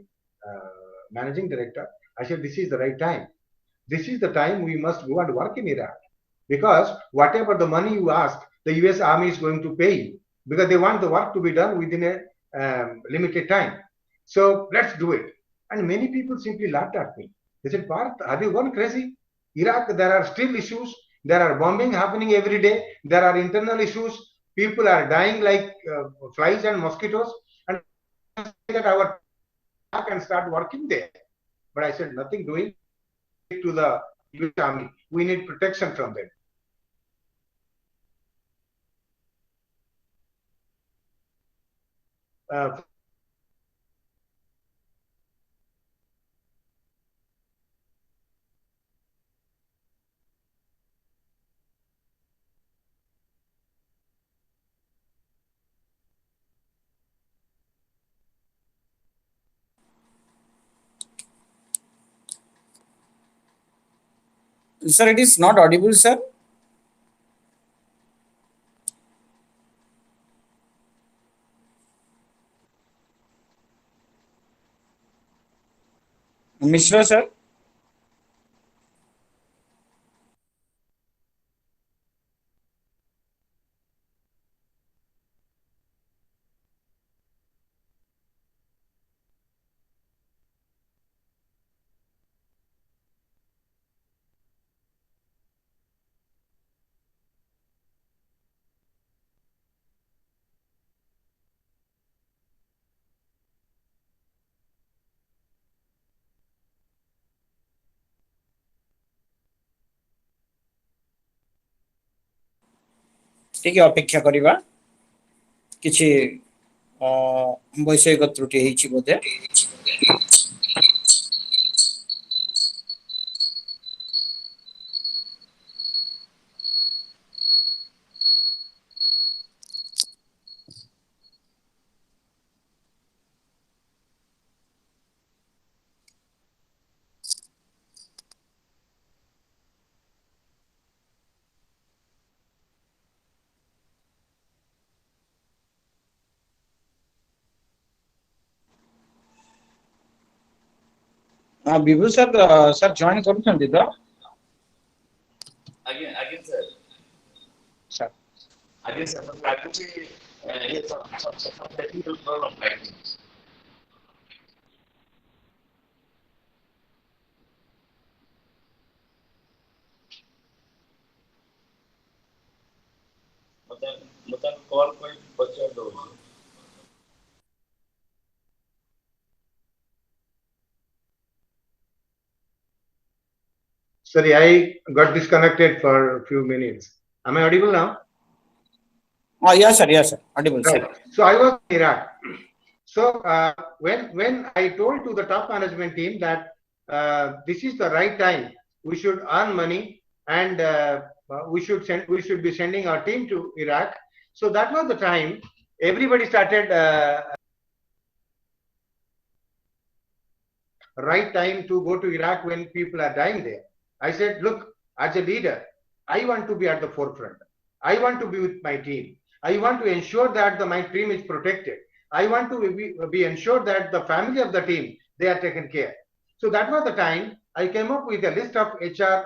managing director. I said, this is the right time. This is the time we must go and work in Iraq. Because whatever the money you ask, the US Army is going to pay you. Because they want the work to be done within a limited time. So let's do it. And many people simply laughed at me. They said, Partha, have you gone crazy? Iraq, there are still issues. There are bombing happening every day. There are internal issues. People are dying like flies and mosquitoes. And that our back and start working there. But I said, nothing doing to the US Army. We need protection from them. Sir, it is not audible, sir. Mishra, sir. टिके अपेक्षा करिबा किछि वैषयिक त्रुटि हेछि बोधे विभू sir join करूछंती तो आगे sir sir आगे sir मतलब आगे से ये सब टेक्निकल प्रॉब्लम राइट मतलब कॉल कोई बच्चा दो Sorry, I got disconnected for a few minutes. Am I audible now? yes sir audible Right. sir. So I was in Iraq. So when I told to the top management team that this is the right time, we should earn money and we should be sending our team to Iraq. So that was the time everybody started right time to go to Iraq when people are dying there. I said, look, as a leader, I want to be at the forefront. I want to be with my team. I want to ensure that my team is protected. I want to be ensured that the family of the team, they are taken care. So that was the time I came up with a list of HR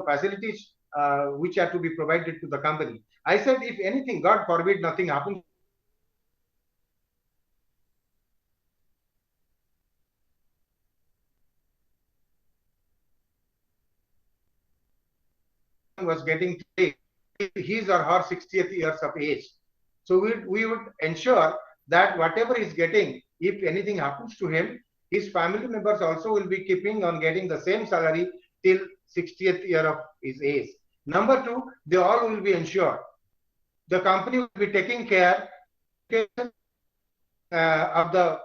facilities which are to be provided to the company. I said, if anything, God forbid, nothing happens, was getting his or her 60th years of age. So we would ensure that whatever he's getting, if anything happens to him, his family members also will be keeping on getting the same salary till 60th year of his age. Number two, they all will be ensured. The company will be taking care of the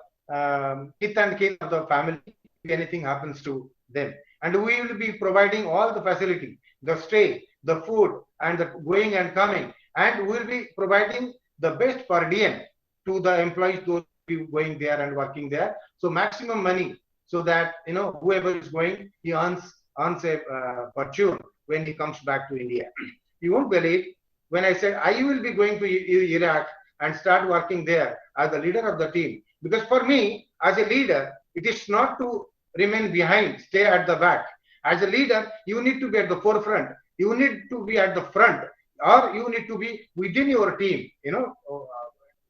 kith and kin of the family if anything happens to them. And we will be providing all the facility, the stay, the food, and the going and coming. And we will be providing the best per diem to the employees, those who are going there and working there. So maximum money, so that whoever is going, he earns a fortune when he comes back to India. You won't believe when I said I will be going to Iraq and start working there as the leader of the team. Because for me, as a leader, it is not to remain behind, stay at the back. As a leader, you need to be at the forefront. You need to be at the front, or you need to be within your team.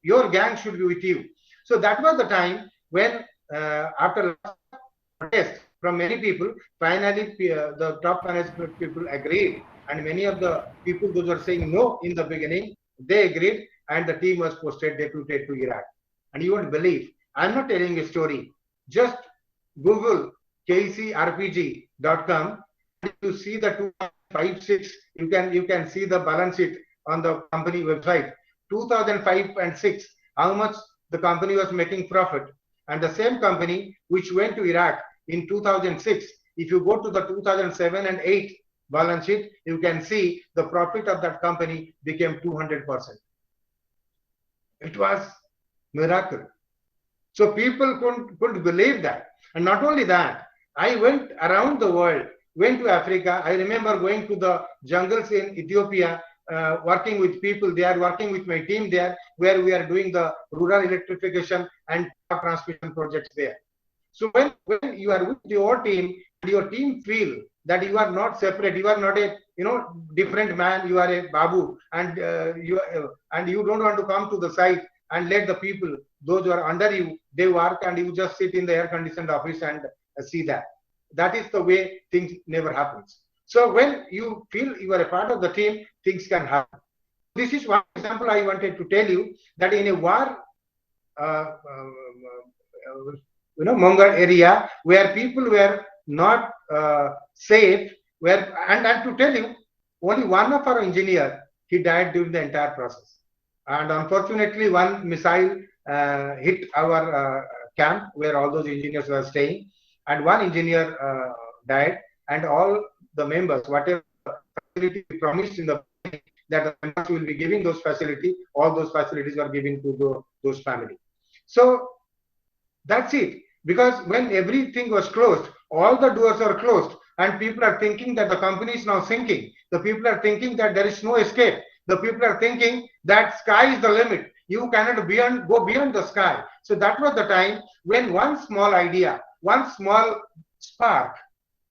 Your gang should be with you. So that was the time when, after protest from many people, finally the top management people agreed, and many of the people those were saying no in the beginning, they agreed, and the team was posted deputed to Iraq. And you won't believe, I'm not telling a story. Just Google kcrpg.com. You see the 2005-6. You can see the balance sheet on the company website. 2005 and 6, how much the company was making profit. And the same company which went to Iraq in 2006, if you go to the 2007 and 8 balance sheet, you can see the profit of that company became 200%. It was miracle. So people couldn't believe that. And not only that, I went around the world, went to Africa. I remember going to the jungles in Ethiopia, working with people there, working with my team there, where we are doing the rural electrification and power transmission projects there. So when you are with your team, and your team feel that you are not separate, you are not a different man, you are a babu, and you don't want to come to the site and let the people, those who are under you, they work, and you just sit in the air conditioned office and see that. That is the way things never happens. So when you feel you are a part of the team, things can happen. This is one example I wanted to tell you, that in a war Mongal area where people were not safe, and to tell you, only one of our engineer he died during the entire process. And unfortunately, one missile hit our camp where all those engineers were staying, and one engineer died, and all the members, whatever facility we promised in the beginning that the members will be giving those facilities, all those facilities were given to those families. So that's it. Because when everything was closed, all the doors are closed, and people are thinking that the company is now sinking. The people are thinking that there is no escape. The people are thinking that sky is the limit. You cannot go beyond the sky. So that was the time when one small idea, one small spark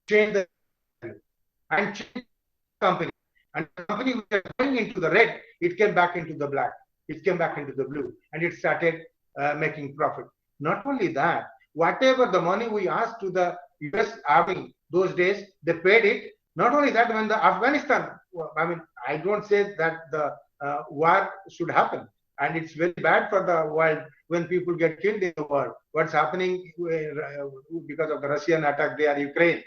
changed the and changed the company. And the company which was going into the red, it came back into the black. It came back into the blue, and it started making profit. Not only that, whatever the money we asked to the US Army those days, they paid it. Not only that, when the Afghanistan, I mean, I don't say that the war should happen, and it's very bad for the world when people get killed in the world. What's happening because of the Russian attack there, Ukraine.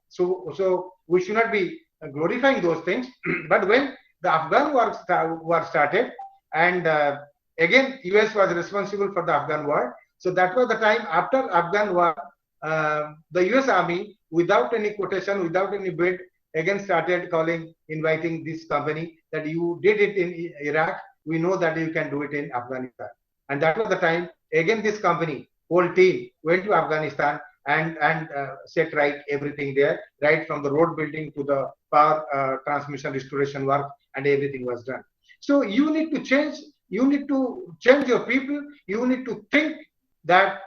So we should not be glorifying those things. But when the Afghan war started, and again, US was responsible for the Afghan war. So that was the time after Afghan war, the US Army, without any quotation, without any bid, again started inviting this company that you did it in Iraq. We know that you can do it in Afghanistan. And that was the time, again, this company, whole team went to Afghanistan and set right everything there, right from the road building to the power transmission restoration work, and everything was done. So you need to change your people. You need to think that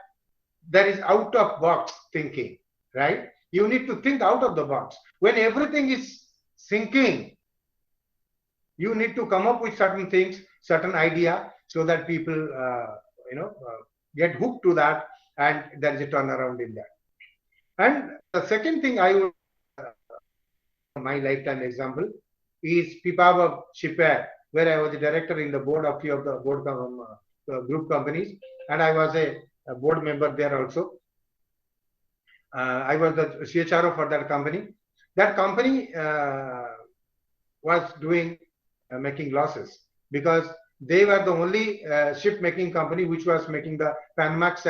there is out of box thinking, right? You need to think out of the box. When everything is sinking, you need to come up with certain things, certain idea, so that people, get hooked to that, and there is a turnaround in that. And the second thing I would, my lifetime example, is Pipavav Shipyard, where I was the director in the board of few of the board group companies, and I was a board member there also. I was the CHRO for that company. That company was doing making losses because they were the only ship making company which was making the Panamax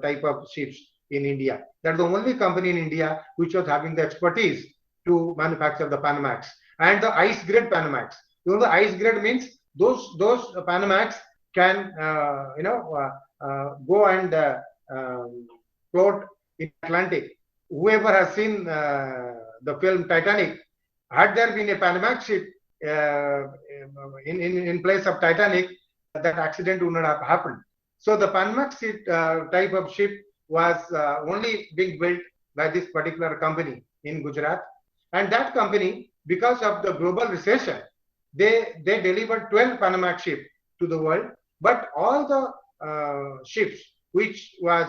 type of ships in India. They're the only company in India which was having the expertise to manufacture the Panamax and the ice grade Panamax. You know, the ice grade means those Panamax can go and float in Atlantic. Whoever has seen the film Titanic, had there been a Panamax ship in place of Titanic, that accident would not have happened. So the Panamax type of ship was only being built by this particular company in Gujarat, and that company, because of the global recession, they delivered 12 Panamax ships to the world, but all the ships which was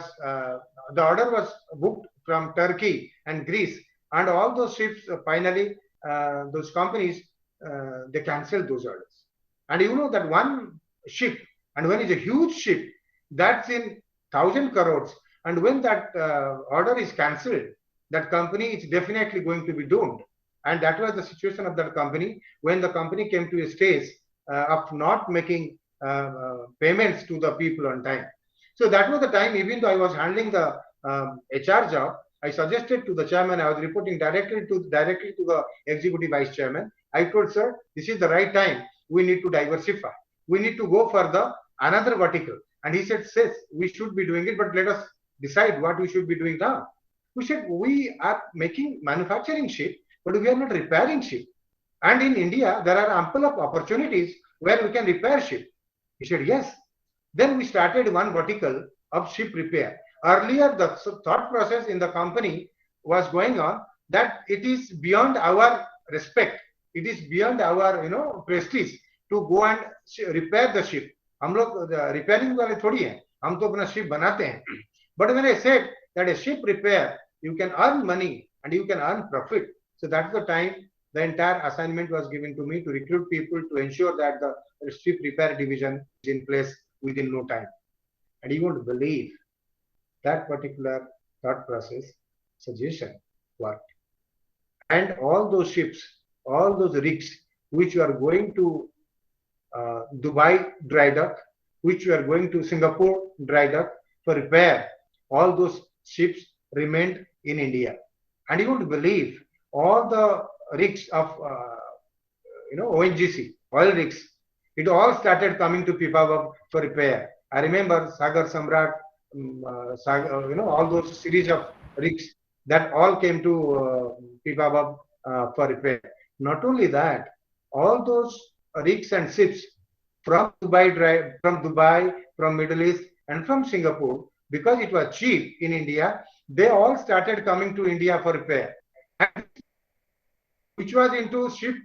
the order was booked from Turkey and Greece, and all those ships finally those companies they cancelled those orders. And you know that one ship, and when it's a huge ship, that's in 1,000 crores, and when that order is cancelled, that company is definitely going to be doomed. And that was the situation of that company when the company came to a stage of not making payments to the people on time. So that was the time, even though I was handling the HR job, I suggested to the chairman, I was reporting directly to the executive vice chairman. I told, sir, this is the right time. We need to diversify. We need to go for the another vertical. And he said, sis, we should be doing it, but let us decide what we should be doing now. We said, we are making manufacturing ship, but we are not repairing ship. And in India, there are ample of opportunities where we can repair ship. He said, yes. Then we started one vertical of ship repair. Earlier, the thought process in the company was going on that it is beyond our respect. It is beyond our, prestige to go and repair the ship. हम लोग repairing वाले थोड़ी हैं, हम तो अपना ship बनाते हैं. But when I said that a ship repair, you can earn money and you can earn profit. So that's the time the entire assignment was given to me to recruit people to ensure that the ship repair division is in place within no time. And you won't believe that particular thought process suggestion worked. And all those ships, all those rigs, which were going to Dubai dry dock, which were going to Singapore dry dock for repair. All those ships remained in India. And you won't believe all the rigs of ONGC, oil rigs, it all started coming to Pipavav for repair. I remember Sagar Samrat, all those series of rigs that all came to Pipavav for repair. Not only that, all those rigs and ships from Dubai, from Middle East, and from Singapore, because it was cheap in India, they all started coming to India for repair, which was into ship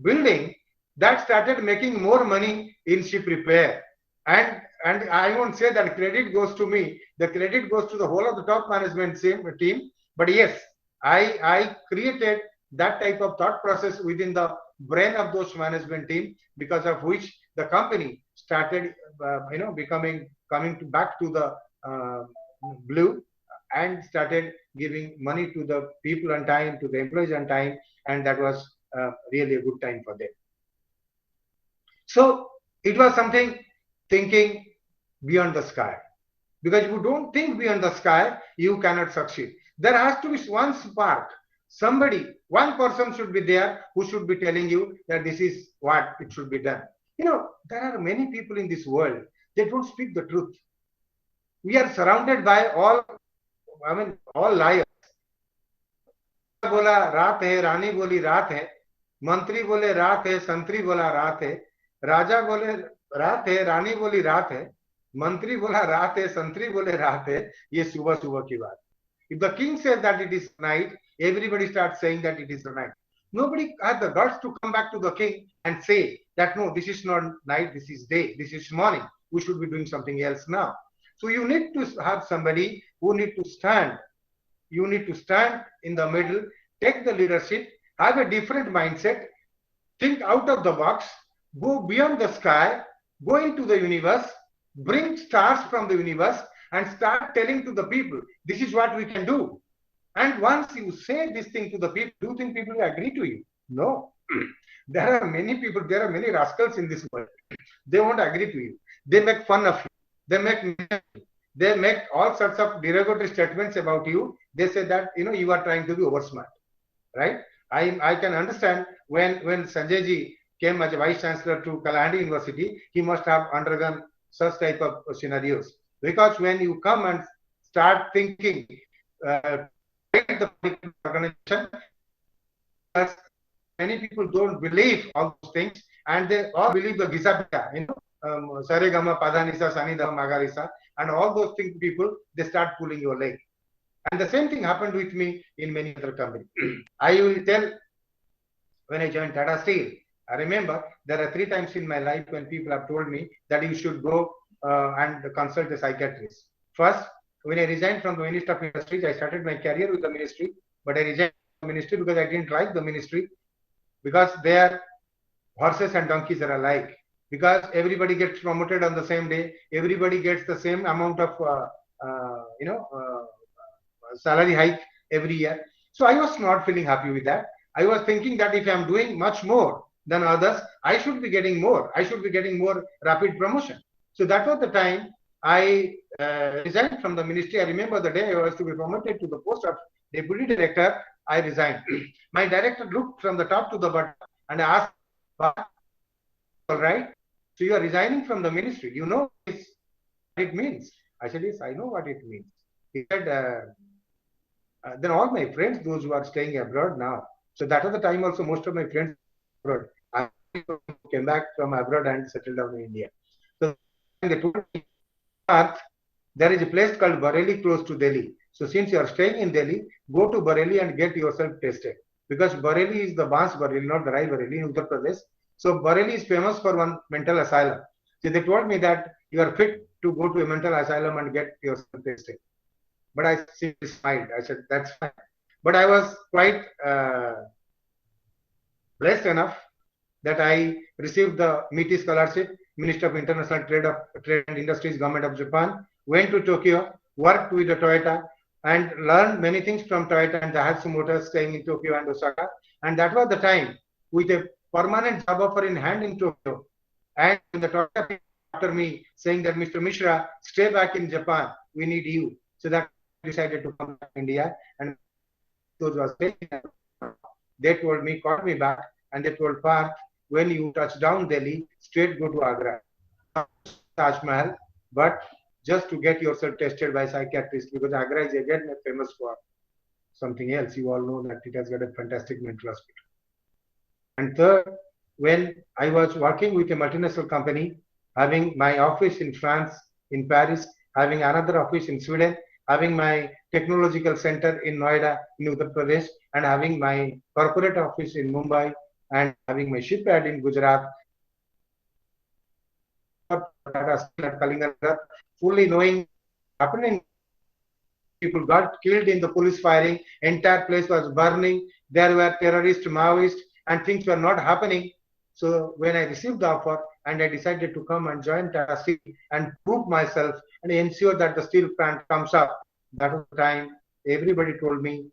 building, that started making more money in ship repair. And I won't say that credit goes to me. The credit goes to the whole of the top management team. But yes, I created that type of thought process within the brain of those management team, because of which the company started, coming back to the blue, and started giving money to the people on time, to the employees on time, and that was really a good time for them. So it was something thinking beyond the sky, because if you don't think beyond the sky, you cannot succeed. There has to be one spark. Somebody, one person should be there who should be telling you that this is what it should be done. There are many people in this world, they don't speak the truth. We are surrounded by all liars. बोला रात है, रानी बोली रात है, मंत्री बोले रात है, संतरी बोला रात है, राजा बोले रात है, रानी बोली रात है, मंत्री बोला रात है, संतरी बोले रात है. ये सुबह सुबह की बात. If the king says that it is night, everybody starts saying that it is the night. Nobody has the guts to come back to the king and say that no, this is not night, this is day, this is morning, we should be doing something else now. So you need to have somebody who need to stand. You need to stand in the middle, take the leadership, have a different mindset, think out of the box, go beyond the sky, go into the universe, bring stars from the universe, and start telling to the people, this is what we can do. And once you say this thing to the people, do you think people will agree to you? No. There are many people, there are many rascals in this world. They won't agree to you. They make fun of you. They make all sorts of derogatory statements about you. They say that, you are trying to be over smart, right? I can understand when Sanjay ji came as a vice chancellor to Kalahandi University, he must have undergone such type of scenarios. Because when you come and start thinking, the organization, many people don't believe all those things, and they all believe the Gizapika, Saregama, Padanisa, Sanidama, Magarisa, and all those things, people, they start pulling your leg. And the same thing happened with me in many other companies. I will tell, when I joined Tata Steel, I remember there are 3 times in my life when people have told me that you should go and consult a psychiatrist. First, when I resigned from the Ministry of Industries, I started my career with the ministry, but I resigned from the ministry because I didn't like the ministry, because their horses and donkeys are alike. Because everybody gets promoted on the same day, everybody gets the same amount of salary hike every year. So I was not feeling happy with that. I was thinking that if I am doing much more than others, I should be getting more. I should be getting more rapid promotion. So that was the time I resigned from the ministry. I remember the day I was to be promoted to the post of deputy director, I resigned. My director looked from the top to the bottom and asked, all right, so you are resigning from the ministry. You know what it means? I said, yes, I know what it means. He said, then all my friends, those who are staying abroad now. So that was the time also most of my friends abroad. I came back from abroad and settled down in India. So they told me, there is a place called Bareilly close to Delhi. So since you are staying in Delhi, go to Bareilly and get yourself tested. Because Bareilly is the Bans Bareilly, not the Rai Bareilly in Uttar Pradesh. So Bareilly is famous for one mental asylum. So they told me that you are fit to go to a mental asylum and get yourself tested. But I simply smiled. I said, that's fine. But I was quite blessed enough that I received the MITI scholarship, Ministry of International Trade and Industries, Government of Japan, went to Tokyo, worked with the Toyota, and learned many things from Toyota and Daihatsu Motors, staying in Tokyo and Osaka. And that was the time, with a permanent job offer in hand in Tokyo. And the doctor came after me saying that Mr. Mishra, stay back in Japan. We need you. So that I decided to come back to India. And those who are staying in Japan, they told me, called me back, and they told Parth, when you touch down Delhi, straight go to Agra. Taj Mahal, but just to get yourself tested by psychiatrist, because Agra is again famous for something else. You all know that it has got a fantastic mental hospital. And third, when I was working with a multinational company, having my office in France, in Paris, having another office in Sweden, having my technological center in Noida, in Uttar Pradesh, and having my corporate office in Mumbai, and having my shipyard in Gujarat, Kalahandi, fully knowing happening. People got killed in the police firing, entire place was burning, there were terrorists, Maoists, and things were not happening. So when I received the offer and I decided to come and join Tata Steel and prove myself and ensure that the steel plant comes up, that was the time everybody told me,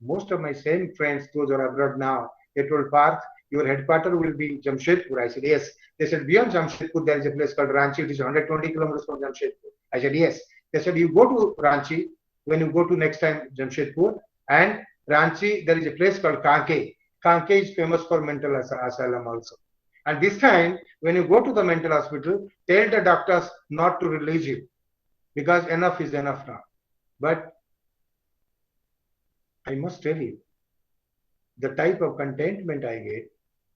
most of my same friends, those who are abroad now, they told Parth, your headquarters will be Jamshedpur. I said, yes. They said, beyond Jamshedpur, there is a place called Ranchi. It is 120 kilometers from Jamshedpur. I said, yes. They said, you go to Ranchi. When you go to next time Jamshedpur, and Ranchi, there is a place called Kanke. Kanke is famous for mental asylum also. And this time, when you go to the mental hospital, tell the doctors not to release you, because enough is enough now. But I must tell you, the type of contentment I get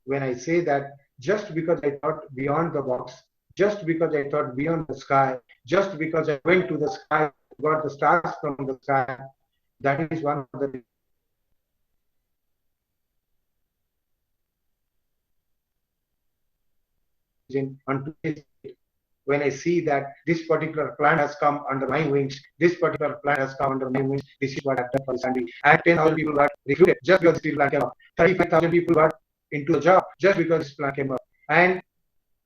when I say that just because I thought beyond the box, just because I thought beyond the sky, just because I went to the sky, got the stars from the sky, that is one of the on today's date, when I see that this particular plant has come under my wings, this particular plant has come under my wings, this is what I've done for this country. And 10,000 people got recruited just because this plant came up. 35,000 people got into the job just because this plant came up. And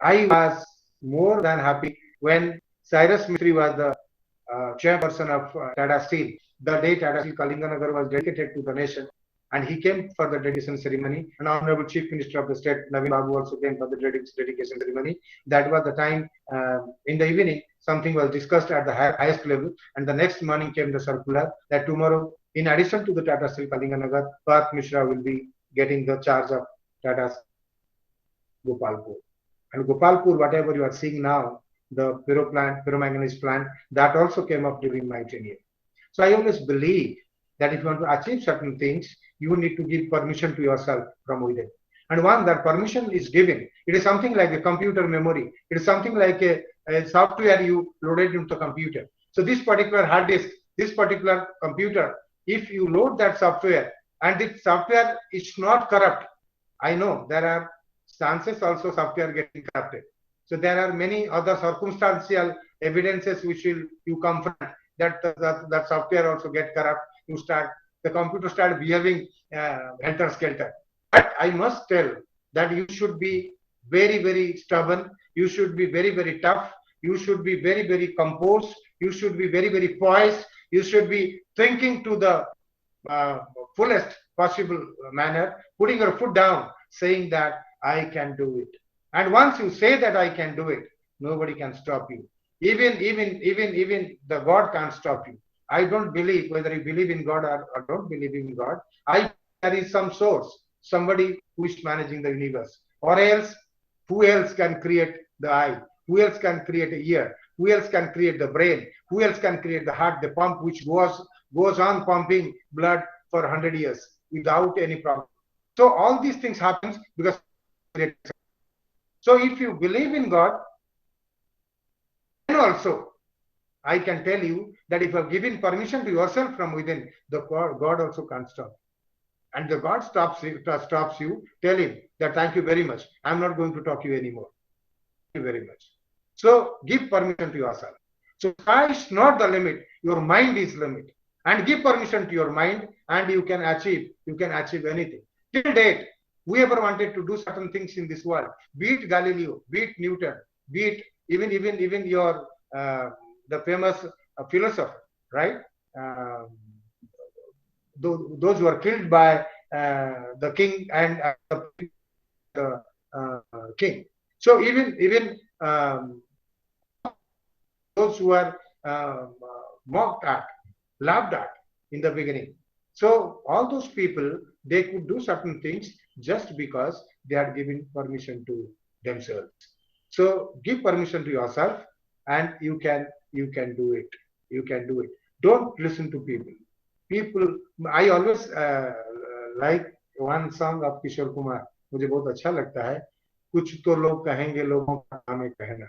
I was more than happy when Cyrus Mistry was the chairperson of Tata Steel. The day Tata Steel Kalinganagar was dedicated to the nation, and he came for the dedication ceremony. And Honorable Chief Minister of the State, Naveen Babu, also came for the dedication ceremony. That was the time in the evening, something was discussed at the highest level. And the next morning came the circular that tomorrow, in addition to the Tata Steel Kalinganagar, Partha Mishra will be getting the charge of Tata Gopalpur. And Gopalpur, whatever you are seeing now, the pyromanganese plant, that also came up during my tenure. So I always believe that if you want to achieve certain things, you need to give permission to yourself from within. And once that permission is given, it is something like a computer memory. It is something like a software you loaded into the computer. So this particular hard disk, this particular computer, if you load that software and this software is not corrupt, I know there are chances also software getting corrupted. So there are many other circumstantial evidences which will you confront that software also get corrupt. The computer start behaving helter skelter. But I must tell that you should be very, very stubborn. You should be very, very tough. You should be very, very composed. You should be very, very poised. You should be thinking to the fullest possible manner, putting your foot down, saying that I can do it. And once you say that I can do it, nobody can stop you. Even the God can't stop you. I don't believe whether you believe in God or don't believe in God. There is some source, somebody who is managing the universe. Or else, who else can create the eye? Who else can create the ear? Who else can create the brain? Who else can create the heart, the pump which goes on pumping blood for 100 years without any problem? So all these things happen because. So if you believe in God, then also I can tell you that if you have given permission to yourself from within, the God also can't stop. And the God stops you, tell him that thank you very much. I'm not going to talk to you anymore. Thank you very much. So give permission to yourself. So sky is not the limit, your mind is limit. And give permission to your mind and you can achieve anything. Till date, whoever wanted to do certain things in this world, be it Galileo, be it Newton, be it even your the famous philosopher, right? Those who are killed by the king and the king. So even those who are mocked at, laughed at in the beginning. So all those people, they could do certain things just because they are giving permission to themselves. So give permission to yourself, and you can do it. You can do it. Don't listen to people. People, I always like one song of Kishore Kumar, मुझे बहुत अच्छा लगता है. कुछ तो लोग कहेंगे, लोगों का काम है कहना,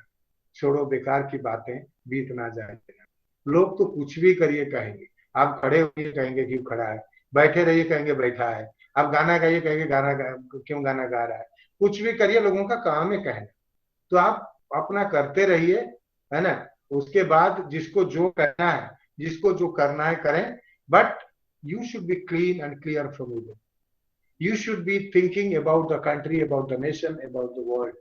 छोड़ो बेकार की बातें, बीत ना जाए देना. लोग तो कुछ भी करिए कहेंगे. आप खड़े होइए कहेंगे क्यों खड़ा है, बैठे रहिए कहेंगे बैठा है, आप गाना गाइए कहेंगे क्यों गाना गा रहा है. कुछ भी करिए, लोगों का काम है कहना. तो आप अपना करते रहिए, है ना. उसके बाद जिसको जो करना है, जिसको जो करना है करें, but you should be clean and clear from evil. You should be thinking about the country, about the nation, about the world.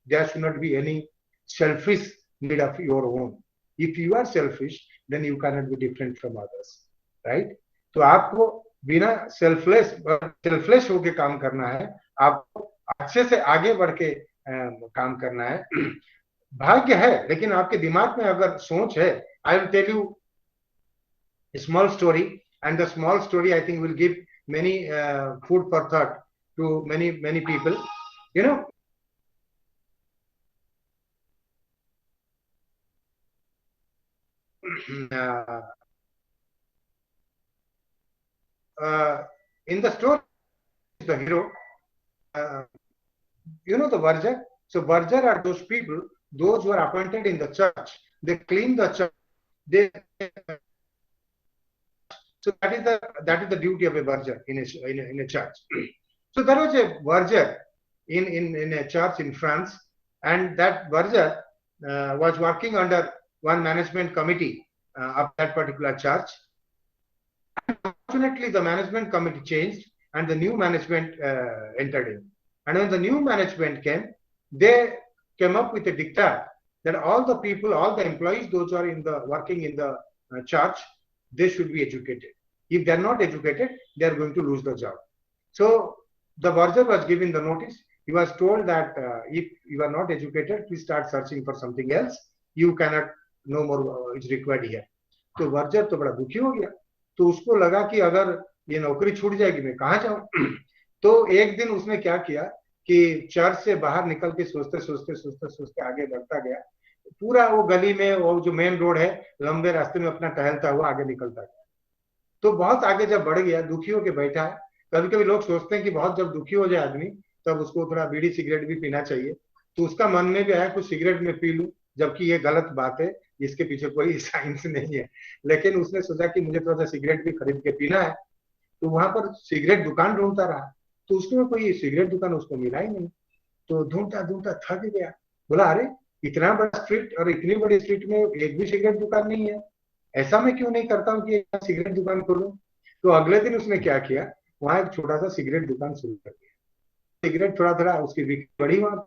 There should not be any selfish need of your own. If you are selfish, then you cannot be different from others, right? तो आपको बिना selfless होके काम करना है. आपको अच्छे से आगे बढ़ के काम करना है. भाग्य है, लेकिन आपके दिमाग में अगर सोच है, I will tell you a small story, and the small story I think will give many food for thought to many people. You know, in the story, the hero, you know the Varjar. So Varjar are those people, those who are appointed in the church. They clean the church. They So that is the duty of a Varjar in a church. So there was a Varjar in a church in France, and that Varjar was working under one management committee of that particular church. Unfortunately, the management committee changed, and the new management entered in. And when the new management came, they came up with a diktat that all the people, all the employees, those who are working in the church, they should be educated. If they are not educated, they are going to lose the job. So the Varjar was given the notice. He was told that if you are not educated, please start searching for something else. You cannot, no more is required here. तो वर्जर तो बड़ा दुखी हो गया. तो उसको लगा कि अगर ये नौकरी छूट जाएगी, मैं कहाँ जाऊं. तो एक दिन उसने क्या किया कि चर्च से बाहर निकल के सोचते आगे बढ़ता गया. पूरा वो गली में, वो जो मेन रोड है, लंबे रास्ते में अपना टहलता हुआ आगे निकलता गया. तो बहुत आगे जब बढ़ गया, दुखी होकर बैठा है. कभी कभी लोग सोचते हैं कि बहुत जब दुखी हो जाए आदमी, तब उसको थोड़ा बीड़ी सिगरेट भी पीना चाहिए. तो उसका मन में भी आया कुछ सिगरेट में पी लूं, जबकि ये गलत बात है, इसके पीछे कोई साइंस नहीं है. लेकिन उसने सोचा कि मुझे थोड़ा सा सिगरेट भी खरीद के पीना है. तो वहां पर सिगरेट दुकान ढूंढता रहा. तो उसमें कोई सिगरेट दुकान उसको मिला ही नहीं. तो ढूंढता ढूंढता थक गया. बोला, अरे इतना बड़ा स्ट्रीट और इतनी बड़ी स्ट्रीट में एक भी सिगरेट दुकान नहीं है, ऐसा मैं क्यों नहीं करता हूँ कि सिगरेट दुकान खोलूं. तो अगले दिन उसने क्या किया, वहां एक छोटा सा सिगरेट दुकान शुरू कर दिया. सिगरेट थोड़ा थोड़ा उसकी बिक्री बढ़ी. वहां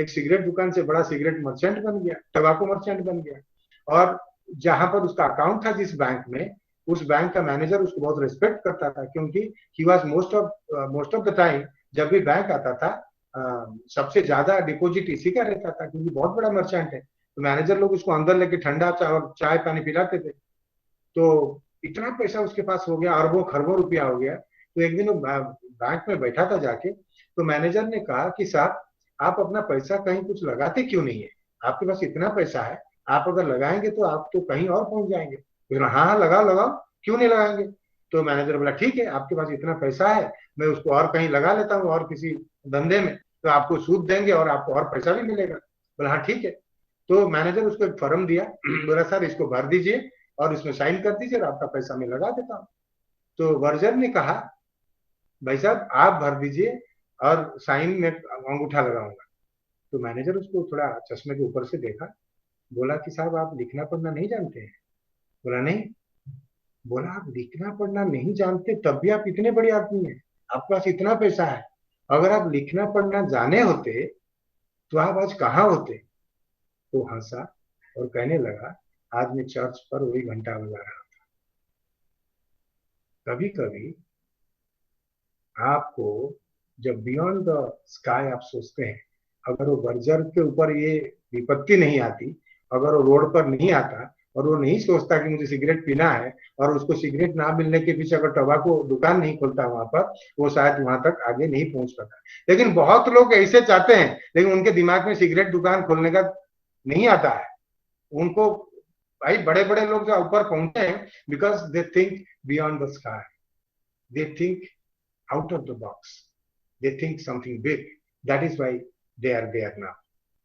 एक सिगरेट दुकान से बड़ा सिगरेट मर्चेंट बन गया, टबाको मर्चेंट बन गया. और जहां पर उसका अकाउंट था जिस बैंक में, उस बैंक का मैनेजर उसको बहुत रिस्पेक्ट करता था, क्योंकि he was most of the time जब भी बैंक आता था, सबसे ज्यादा डिपॉजिट इसी का रहता था, क्योंकि बहुत बड़ा मर्चेंट है. तो मैनेजर लोग उसको अंदर लेके ठंडा चाय पानी पिलाते थे. तो इतना पैसा उसके पास हो गया, अरबों खरबों रुपया हो गया. तो एक दिन वो बैंक में बैठा था जाके, तो मैनेजर ने कहा कि साहब, आप अपना पैसा कहीं कुछ लगाते क्यों नहीं है, आपके पास इतना पैसा है, आप अगर लगाएंगे तो आप तो कहीं और पहुंच जाएंगे. हाँ हाँ लगाओ, क्यों नहीं लगाएंगे. तो मैनेजर बोला, ठीक है, आपके पास इतना पैसा है, मैं उसको और कहीं लगा लेता हूँ, और किसी धंधे में, तो आपको सूद देंगे और आपको और पैसा भी मिलेगा. बोला, हाँ ठीक है. तो मैनेजर उसको एक फॉर्म दिया. बोला, सर इसको भर दीजिए और इसमें साइन कर दीजिए, और आपका पैसा मैं लगा देता हूँ. तो वर्जर ने कहा, भाई साहब आप भर दीजिए और साइन में अंगूठा लगाऊंगा. तो मैनेजर उसको थोड़ा चश्मे के ऊपर से देखा. बोला कि साहब आप लिखना पढ़ना नहीं जानते हैं. बोला नहीं. बोला, आप लिखना पढ़ना नहीं जानते तब भी आप इतने बड़े आदमी हैं, आपके पास इतना पैसा है. अगर आप लिखना पढ़ना जाने होते तो आप आज कहाँ होते. तो हंसा और कहने लगा, आज मैं चर्च पर वही घंटा बजा रहा था. कभी कभी आपको जब बियॉन्ड द स्काई आप सोचते हैं, अगर वो बर्जर के ऊपर ये विपत्ति नहीं आती, अगर वो रोड पर नहीं आता और वो नहीं सोचता कि मुझे सिगरेट पीना है, और उसको सिगरेट ना मिलने के पीछे अगर टबाको दुकान नहीं खोलता वहां पर, वो शायद वहां तक आगे नहीं पहुंच पाता। लेकिन बहुत लोग ऐसे चाहते हैं, लेकिन उनके दिमाग में सिगरेट दुकान खोलने का नहीं आता है उनको। भाई बड़े बड़े लोग जो ऊपर पहुंचे हैं, because they think beyond the sky, they think out of the box, they think something big. That is why they are there now.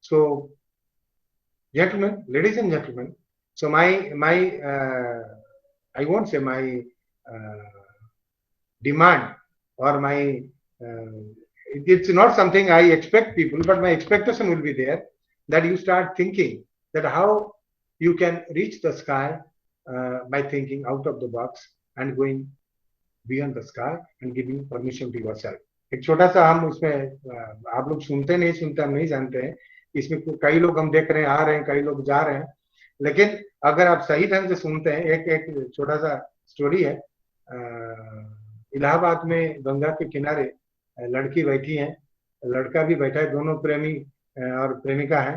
So gentlemen, ladies and gentlemen, so my I won't say my demand or my it's not something I expect people, but my expectation will be there, that you start thinking that how you can reach the sky by thinking out of the box and going beyond the sky and giving permission to yourself. एक छोटा सा हम उसमें आप लोग सुनते नहीं सुनते हम नहीं जानते हैं, इसमें कई लोग हम देख रहे हैं, आ रहे हैं, कई लोग जा रहे हैं, लेकिन अगर आप सही ढंग से सुनते हैं, एक छोटा सा स्टोरी है। इलाहाबाद में गंगा के किनारे लड़की बैठी है, लड़का भी बैठा है, दोनों प्रेमी और प्रेमिका है।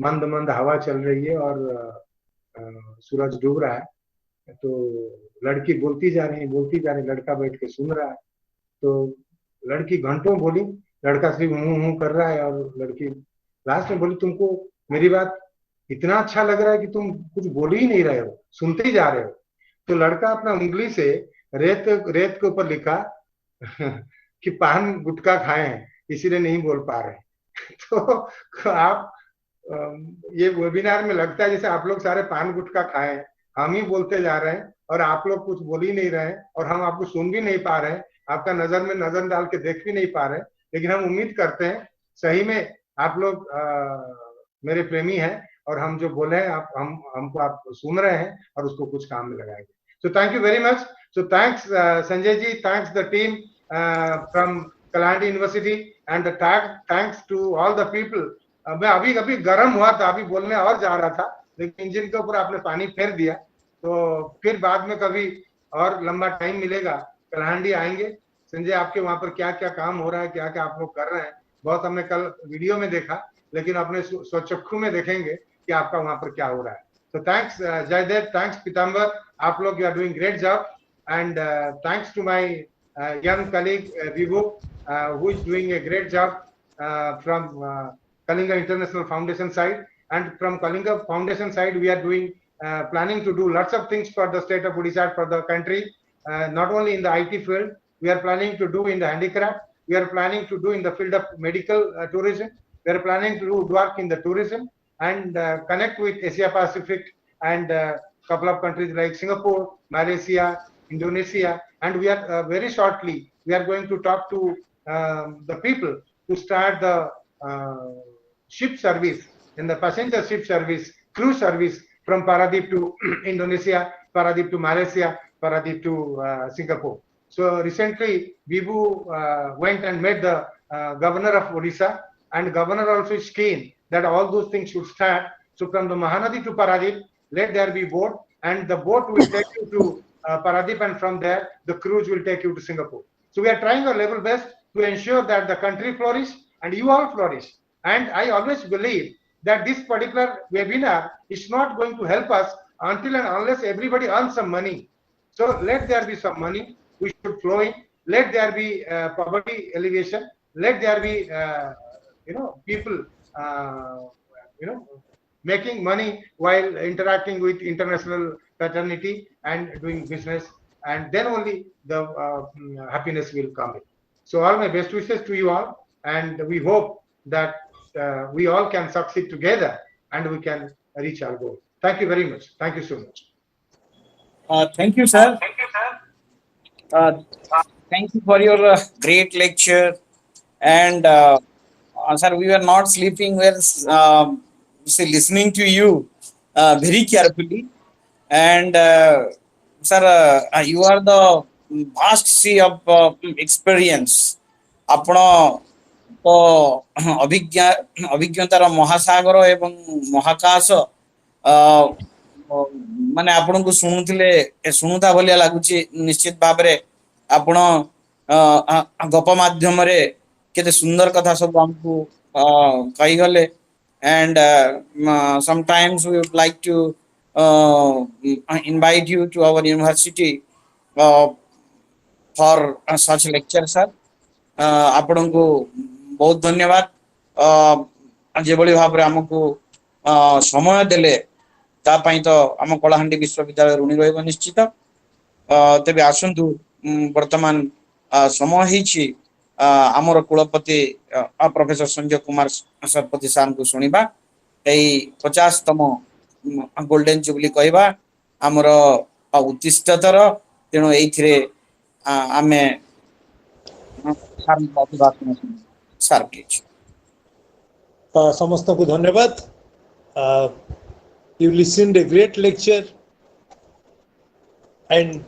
मंद मंद हवा चल रही है और सूरज डूब रहा है, तो लड़की बोलती जा रही है, लड़का बैठ के सुन रहा है। तो लड़की घंटों बोली, लड़का सिर्फ हूं कर रहा है, और लड़की लास्ट में बोली, तुमको मेरी बात इतना अच्छा लग रहा है कि तुम कुछ बोल ही नहीं रहे हो, सुनते ही जा रहे हो। तो लड़का अपना उंगली से रेत के ऊपर लिखा कि पान गुटखा खाए हैं इसीलिए नहीं बोल पा रहे। तो आप ये वेबिनार में लगता है जैसे आप लोग सारे पान गुटखा खाए हैं, हम ही बोलते जा रहे हैं और आप लोग कुछ बोल ही नहीं रहे हैं, और हम आपको सुन भी नहीं पा रहे हैं, आपका नजर में नजर डाल के देख भी नहीं पा रहे हैं। लेकिन हम उम्मीद करते हैं सही में आप लोग मेरे प्रेमी हैं, और हम जो बोले हैं हमको आप सुन रहे हैं और उसको कुछ काम में लगाएंगे। So thank you very much. So thanks Sanjay ji, thanks the team from Kalahandi university, and thanks to all the people. मैं अभी गर्म हुआ था, अभी बोलने और जा रहा था, लेकिन इंजन के ऊपर आपने पानी फेर दिया, तो फिर बाद में कभी और लंबा टाइम मिलेगा, कलाहंडी आएंगे। संजय आपके वहां पर क्या क्या काम हो रहा है, क्या क्या आप लोग कर रहे हैं, बहुत हमने कल वीडियो में देखा, लेकिन अपने स्वचक्षु में देखेंगे कि आपका वहां पर क्या हो रहा है। तो थैंक्स जयदेव, थैंक्स पीताम्बर, आप लोग you are doing great job, and thanks to my young colleague Vivu, who is doing a great job from Kalinga International Foundation side. And from Kalinga Foundation side, we are doing planning to do lots of things for the state of Odisha, for the country, not only in the IT field. We are planning to do in the handicraft, we are planning to do in the field of medical tourism, we are planning to do work in the tourism, and connect with Asia Pacific and couple of countries like Singapore, Malaysia, Indonesia, and we are very shortly we are going to talk to the people to start the ship service, and the passenger ship service, cruise service from Paradip to Indonesia, Paradip to Malaysia, Paradip to Singapore. So recently Vibu went and met the governor of Odisha, and governor also is keen that all those things should start. So from the Mahanadi to Paradip, let there be boat, and the boat will take you to Paradip, and from there the cruise will take you to Singapore. So we are trying our level best to ensure that the country flourish and you all flourish. And I always believe that this particular webinar is not going to help us until and unless everybody earns some money. So let there be some money which should flow in. Let there be poverty alleviation. Let there be people making money while interacting with international fraternity and doing business, and then only the happiness will come in. So all my best wishes to you all, and we hope that we all can succeed together and we can reach our goal. Thank you very much. Thank you so much. Thank you, sir. Thank you for your great lecture. And sir, we were not sleeping. We were listening to you very carefully. And sir, you are the vast sea of experience. Apna तो अभिज्ञतार महासागर एवं महाकाश माने आपण को शुणुथिले शुणुता भलिया लागुची। निश्चित भाव रे आपण गप माध्यम रे केते सुंदर कथा सब हमको कही गले and sometimes we would like to invite you to our university for such lecture sir ଆପଣଙ୍କୁ ବହୁତ ଧନ୍ୟବାଦ ଯେଭଳି ଭାବରେ ଆମକୁ ସମୟ ଦେଲେ ତା ପାଇଁ ତ ଆମ କଳାହାଣ୍ଡି ବିଶ୍ୱବିଦ୍ୟାଳୟ ଋଣୀ ରହିବ ନିଶ୍ଚିତ ତେବେ ଆସନ୍ତୁ ବର୍ତ୍ତମାନ ସମୟ ହେଇଛି ଆମର କୁଳପତି ପ୍ରଫେସର ସଞ୍ଜୟ କୁମାର ଶତପଥୀ ସାରଙ୍କୁ ଶୁଣିବା ଏଇ 50ତମ ଗୋଲ୍ଡେନ ଜୁବଲି କହିବା ଆମର ଉତ୍ତିଷ୍ଠତର ତେଣୁ ଏଇଥିରେ ଆମେ ସାର୍ ପ୍ଲିଜ୍ ସମସ୍ତଙ୍କୁ ଧନ୍ୟବାଦ you listened a great lecture and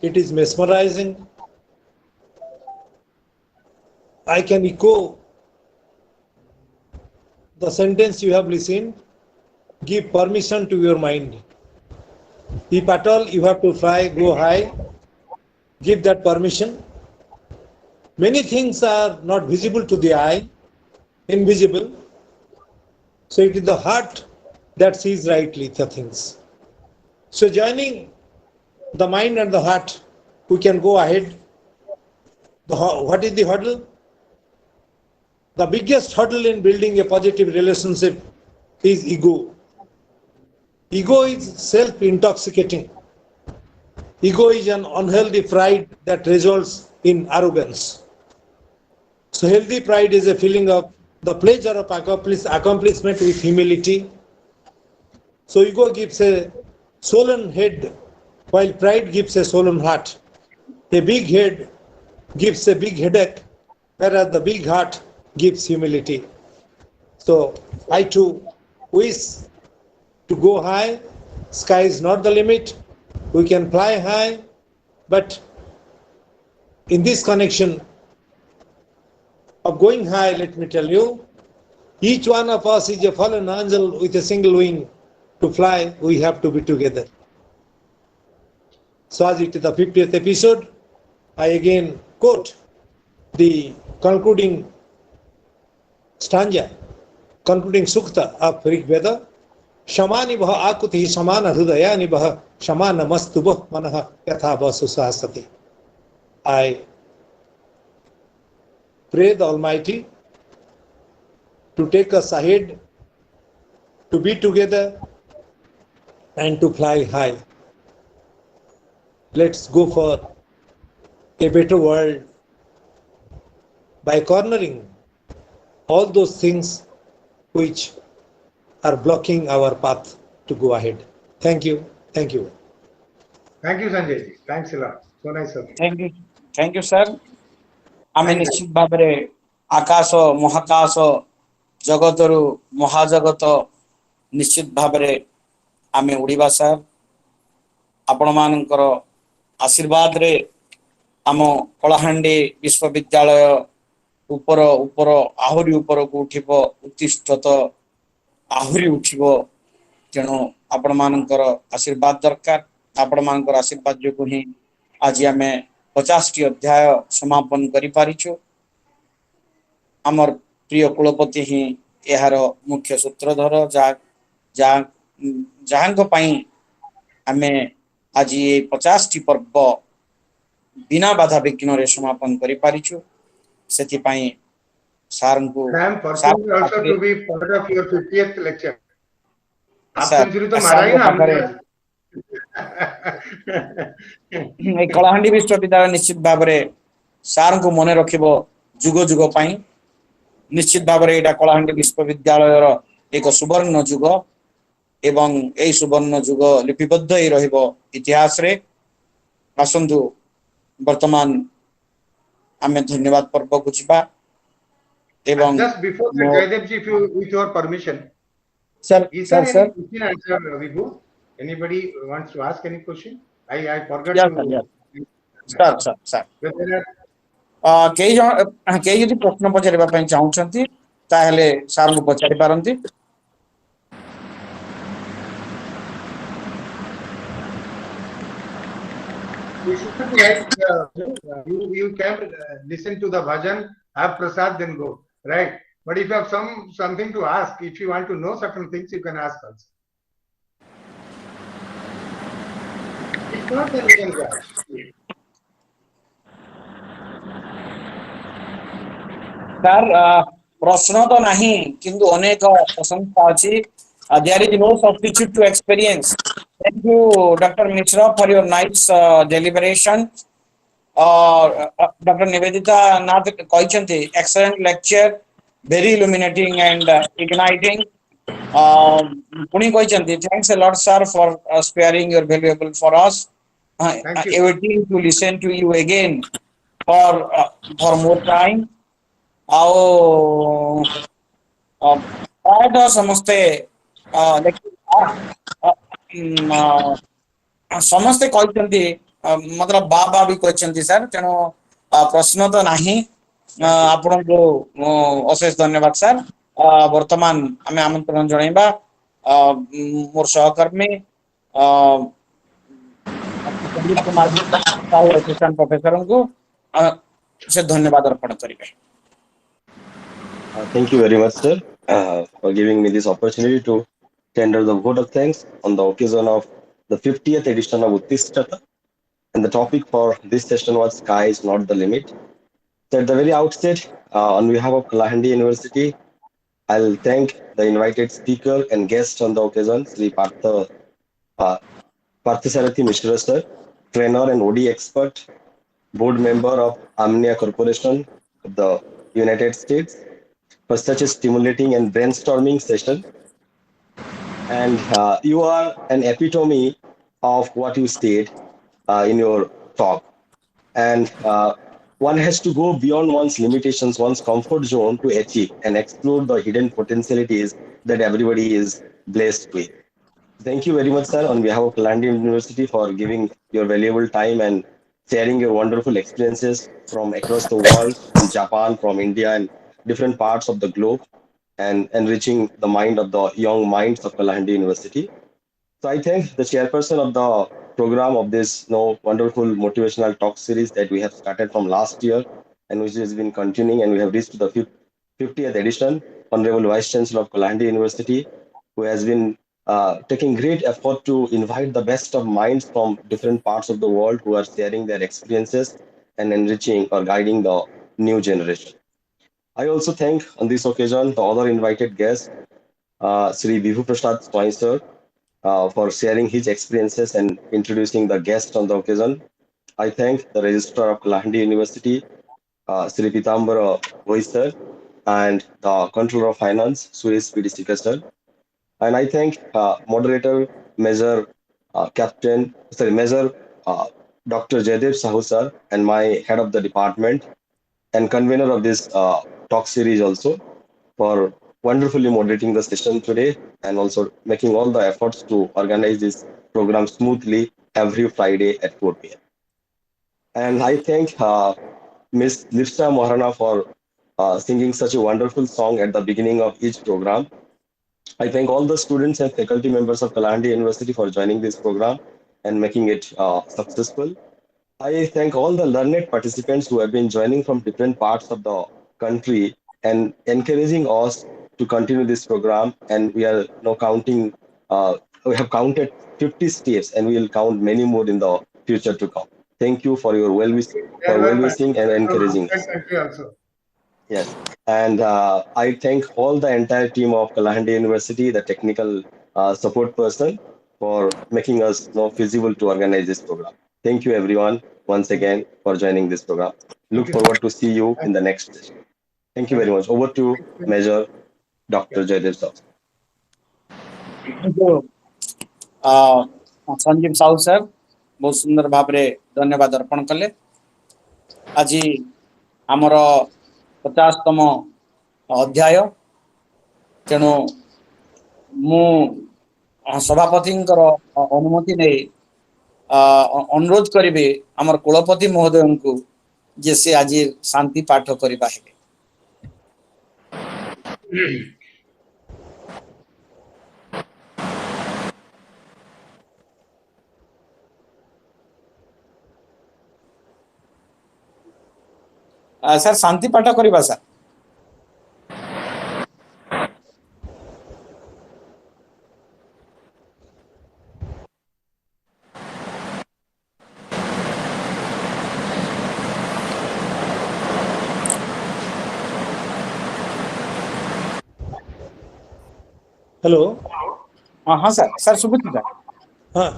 it is mesmerizing. I can echo the sentence you have listened. Give permission to your mind. If at all you have to fly, go high, give that permission. Many things are not visible to the eye, invisible. So it is the heart that sees rightly the things. So joining the mind and the heart, we can go ahead. What is the hurdle? The biggest hurdle in building a positive relationship is ego. Ego is self-intoxicating. Ego is an unhealthy pride that results in arrogance. So healthy pride is a feeling of the pleasure of accomplishment with humility. So ego gives a swollen head, while pride gives a swollen heart. A big head gives a big headache, whereas the big heart gives humility. So I too wish to go high. Sky is not the limit. We can fly high, but in this connection of going high, let me tell you, each one of us is a fallen angel with a single wing. To fly, we have to be together. So as it is the 50th episode, I again quote the concluding stanza, concluding sukta of Rig Veda. Shamani bha akuti samana hrudayani bha shamana mastubah manaha yatha vasu sahasati. I pray the Almighty to take us ahead, to be together and to fly high. Let's go for a better world by cornering all those things which are blocking our path to go ahead. Thank you. Thank you. Thank you, Sanjay. Thanks a lot. So nice of you. Thank you sir आम Thank you. निश्चित भाव आकाश महाकाश जगतरु महाजगत निश्चित भाव आम उड़ीबा sir आपण मानकर आशीर्वाद रे आम कलाहांडी विश्वविद्यालय ऊपर ऊपर आहरी ऊपर को उठिब उत्तिष्ठत आहरी उठिब तेणु आपण मानकर आशीर्वाद दरकार आपण मानकर आशीर्वाद जो ही आज आम 50टी अध्याय समापन करि पारिछु आमर प्रिय कुलपति ही यार मुख्य सूत्रधर जहां पई आमे आज ये 50टी पर्व बिना बाधा विघ्न रे समापन करि पारिछु सेति पई सार को I am fortunate also to be part of your 50th lecture. Half century तो मारा ही ना हमने आज. कलाहांडी विश्वविद्यालय निश्चित भाव सार को मन रखिबो जुग जुग पाई निश्चित भाव एटा कलाहांडी विश्वविद्यालय एक सुवर्ण जुग एवं ए सुवर्ण जुग लिपिबद्ध ही रहिबो इतिहास रे आसंतु वर्तमान आमे धन्यवाद पर्व को जिबा एवं Just before that, Jaydev ji, if you, with your permission, sir is sir there sir any question answer, Vibhu? Anybody wants to ask any question? I forgot Yes, to. sir, sir sir sir Whether कई जन कई यदि प्रश्न पचारिबा पई चाहुछंती ताहेले सार को पचारि पारंती You should write. You can listen to the bhajan, have prasad, then go. Right. But if you have something to ask, if you want to know certain things, you can ask also. If not, then you can go. Sir ପ୍ରଶ୍ନ ତ ନାହିଁ କିନ୍ତୁ ଅନେକ ପ୍ରଶଂସା ଅଛି there is no substitute to experience. Thank you, Dr. Mishra, for your nice deliberation. Dr. Nivedita Nath କହିଛନ୍ତି excellent lecture, very illuminating and igniting. ପୁଣି କହିଛନ୍ତି thanks a lot sir for sparing your valuable for us. Thank you. Waiting to listen to you again for more time. ଆଉ ପ୍ରାୟତଃ ସମସ୍ତେ ସମସ୍ତେ କହିଛନ୍ତି ମତଲବ ବା ବି କହିଛନ୍ତି ସାର୍ ତେଣୁ ପ୍ରଶ୍ନ ତ ନାହିଁ ଆପଣଙ୍କୁ ଅଶେଷ ଧନ୍ୟବାଦ ସାର୍ ବର୍ତ୍ତମାନ ଆମେ ଆମନ୍ତ୍ରଣ ଜଣାଇବା ମୋର ସହକର୍ମୀ ସନ୍ଦୀପ କୁମାର ସାହୁ ଆସିଷ୍ଟାଣ୍ଟ ପ୍ରଫେସରଙ୍କୁ ସେ ଧନ୍ୟବାଦ ଅର୍ପଣ କରିବେ। Thank you very much, sir, for giving me this opportunity to tender the vote of thanks on the occasion of the 50th edition of Uttishtata. And the topic for this session was Sky is Not the Limit. So at the very outset, on behalf of Kalahandi University, I'll thank the invited speaker and guest on the occasion, Shri Partha, Sarathi Mishra, sir, trainer and OD expert, board member of Amnia Corporation of the United States, for such a stimulating and brainstorming session. And you are an epitome of what you said in your talk. And one has to go beyond one's limitations, one's comfort zone to achieve and explore the hidden potentialities that everybody is blessed with. Thank you very much, sir, on behalf of Kalahandi University for giving your valuable time and sharing your wonderful experiences from across the world, from Japan, from India, and different parts of the globe, and enriching the mind of the young minds of Kalahandi University. So I thank the chairperson of the program of this wonderful motivational talk series that we have started from last year and which has been continuing, and we have reached the 50th edition. Honorable Vice Chancellor of Kalahandi University, who has been taking great effort to invite the best of minds from different parts of the world who are sharing their experiences and enriching or guiding the new generation. I also thank on this occasion the other invited guests, Sri Vibhu Prasad Swai sir, for sharing his experiences and introducing the guest on the occasion. I thank the Registrar of Kalahandi University, Sri Pitambara Bhoi sir, and the Controller of Finance, Suresh P.D. sir. And I thank moderator, Major Major Dr. Jaydev Sahu sir, and my head of the department and convener of this talk series also, for wonderfully moderating the session today and also making all the efforts to organize this program smoothly every Friday at 4 p.m. And I thank Ms. Lipsa Moharana for singing such a wonderful song at the beginning of each program. I thank all the students and faculty members of Kalahandi University for joining this program and making it successful. I thank all the learned participants who have been joining from different parts of the country and encouraging us to continue this program. And we are now counting, we have counted 50 states and we will count many more in the future to come. Thank you for your well-wishing and encouraging us. Also. Yes, and I thank all the entire team of Kalahandi University, the technical support person, for making us feasible to organize this program. Thank you, everyone, once again for joining this program. Look forward to see you in the next session. Thank you very much. Over to Major Dr. Jaydev Sahu. Thank you, Sanjeev Sahu sir बहुत सुंदर भाव में धन्यवाद अर्पण कले। आज आमर 50तम अध्याय तेणु मु सभापति अनुमति नहीं अनुरोध करी आमर कुलपति महोदय को जे से आज शांति पाठ करवा है। सर शांति पाठ करवा सर। हेलो हाँ सर सर शुभुची सर। हाँ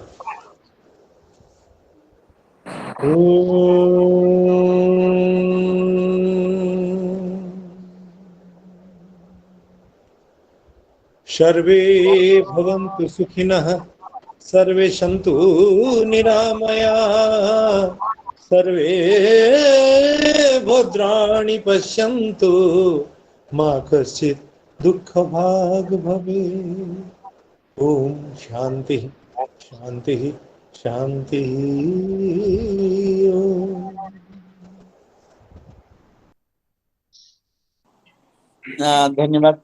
सर्वे भवन्तु सुखिनः सर्वे सन्तु निरामया सर्वे भद्राणि पश्यन्तु मा कश्चित् दुःखभाग् भवेत्। ओम शांति शांति शांति। धन्यवाद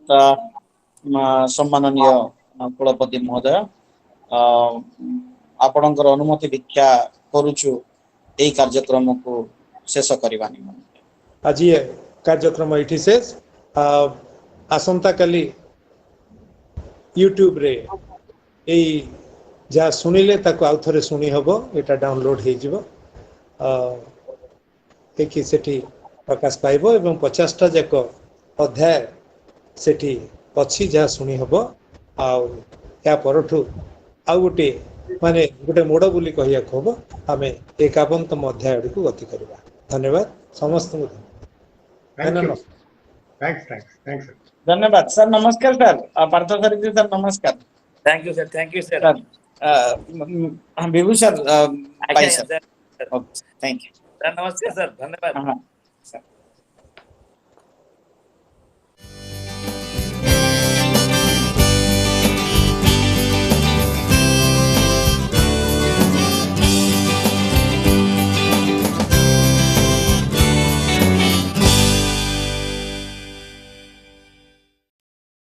सम्माननीय कुलपति महोदय। आपणकर अनुमति भिक्षा करुछु एई कार्यक्रम को शेष करबा निमंते। आज ये कार्यक्रम एठी शेष। आसंता काली यूट्यूब रे एई जा सुनिले ताको आउ थरे सुनी हबो। एटा डाउनलोड हे जिवो देखि सेठी प्रकाश पाइबो एवं 50 टा जाक अध्याय सेठी अछि जा सुनी हबो। आउ या परठु आउ गोटे माने गोटे मोड़ बोली कहिया हबो। आमे 51तम अध्याय को गति करबा। धन्यवाद समस्त को। Thank you. Thanks. धन्यवाद सर। नमस्कार sir. Partha sir ji sir नमस्कार। Thank you, sir. Thank you, sir. Sir Vibhu sir bye sir. Okay thank you Sir, namaskar, sir. धन्यवाद. हाँ सर।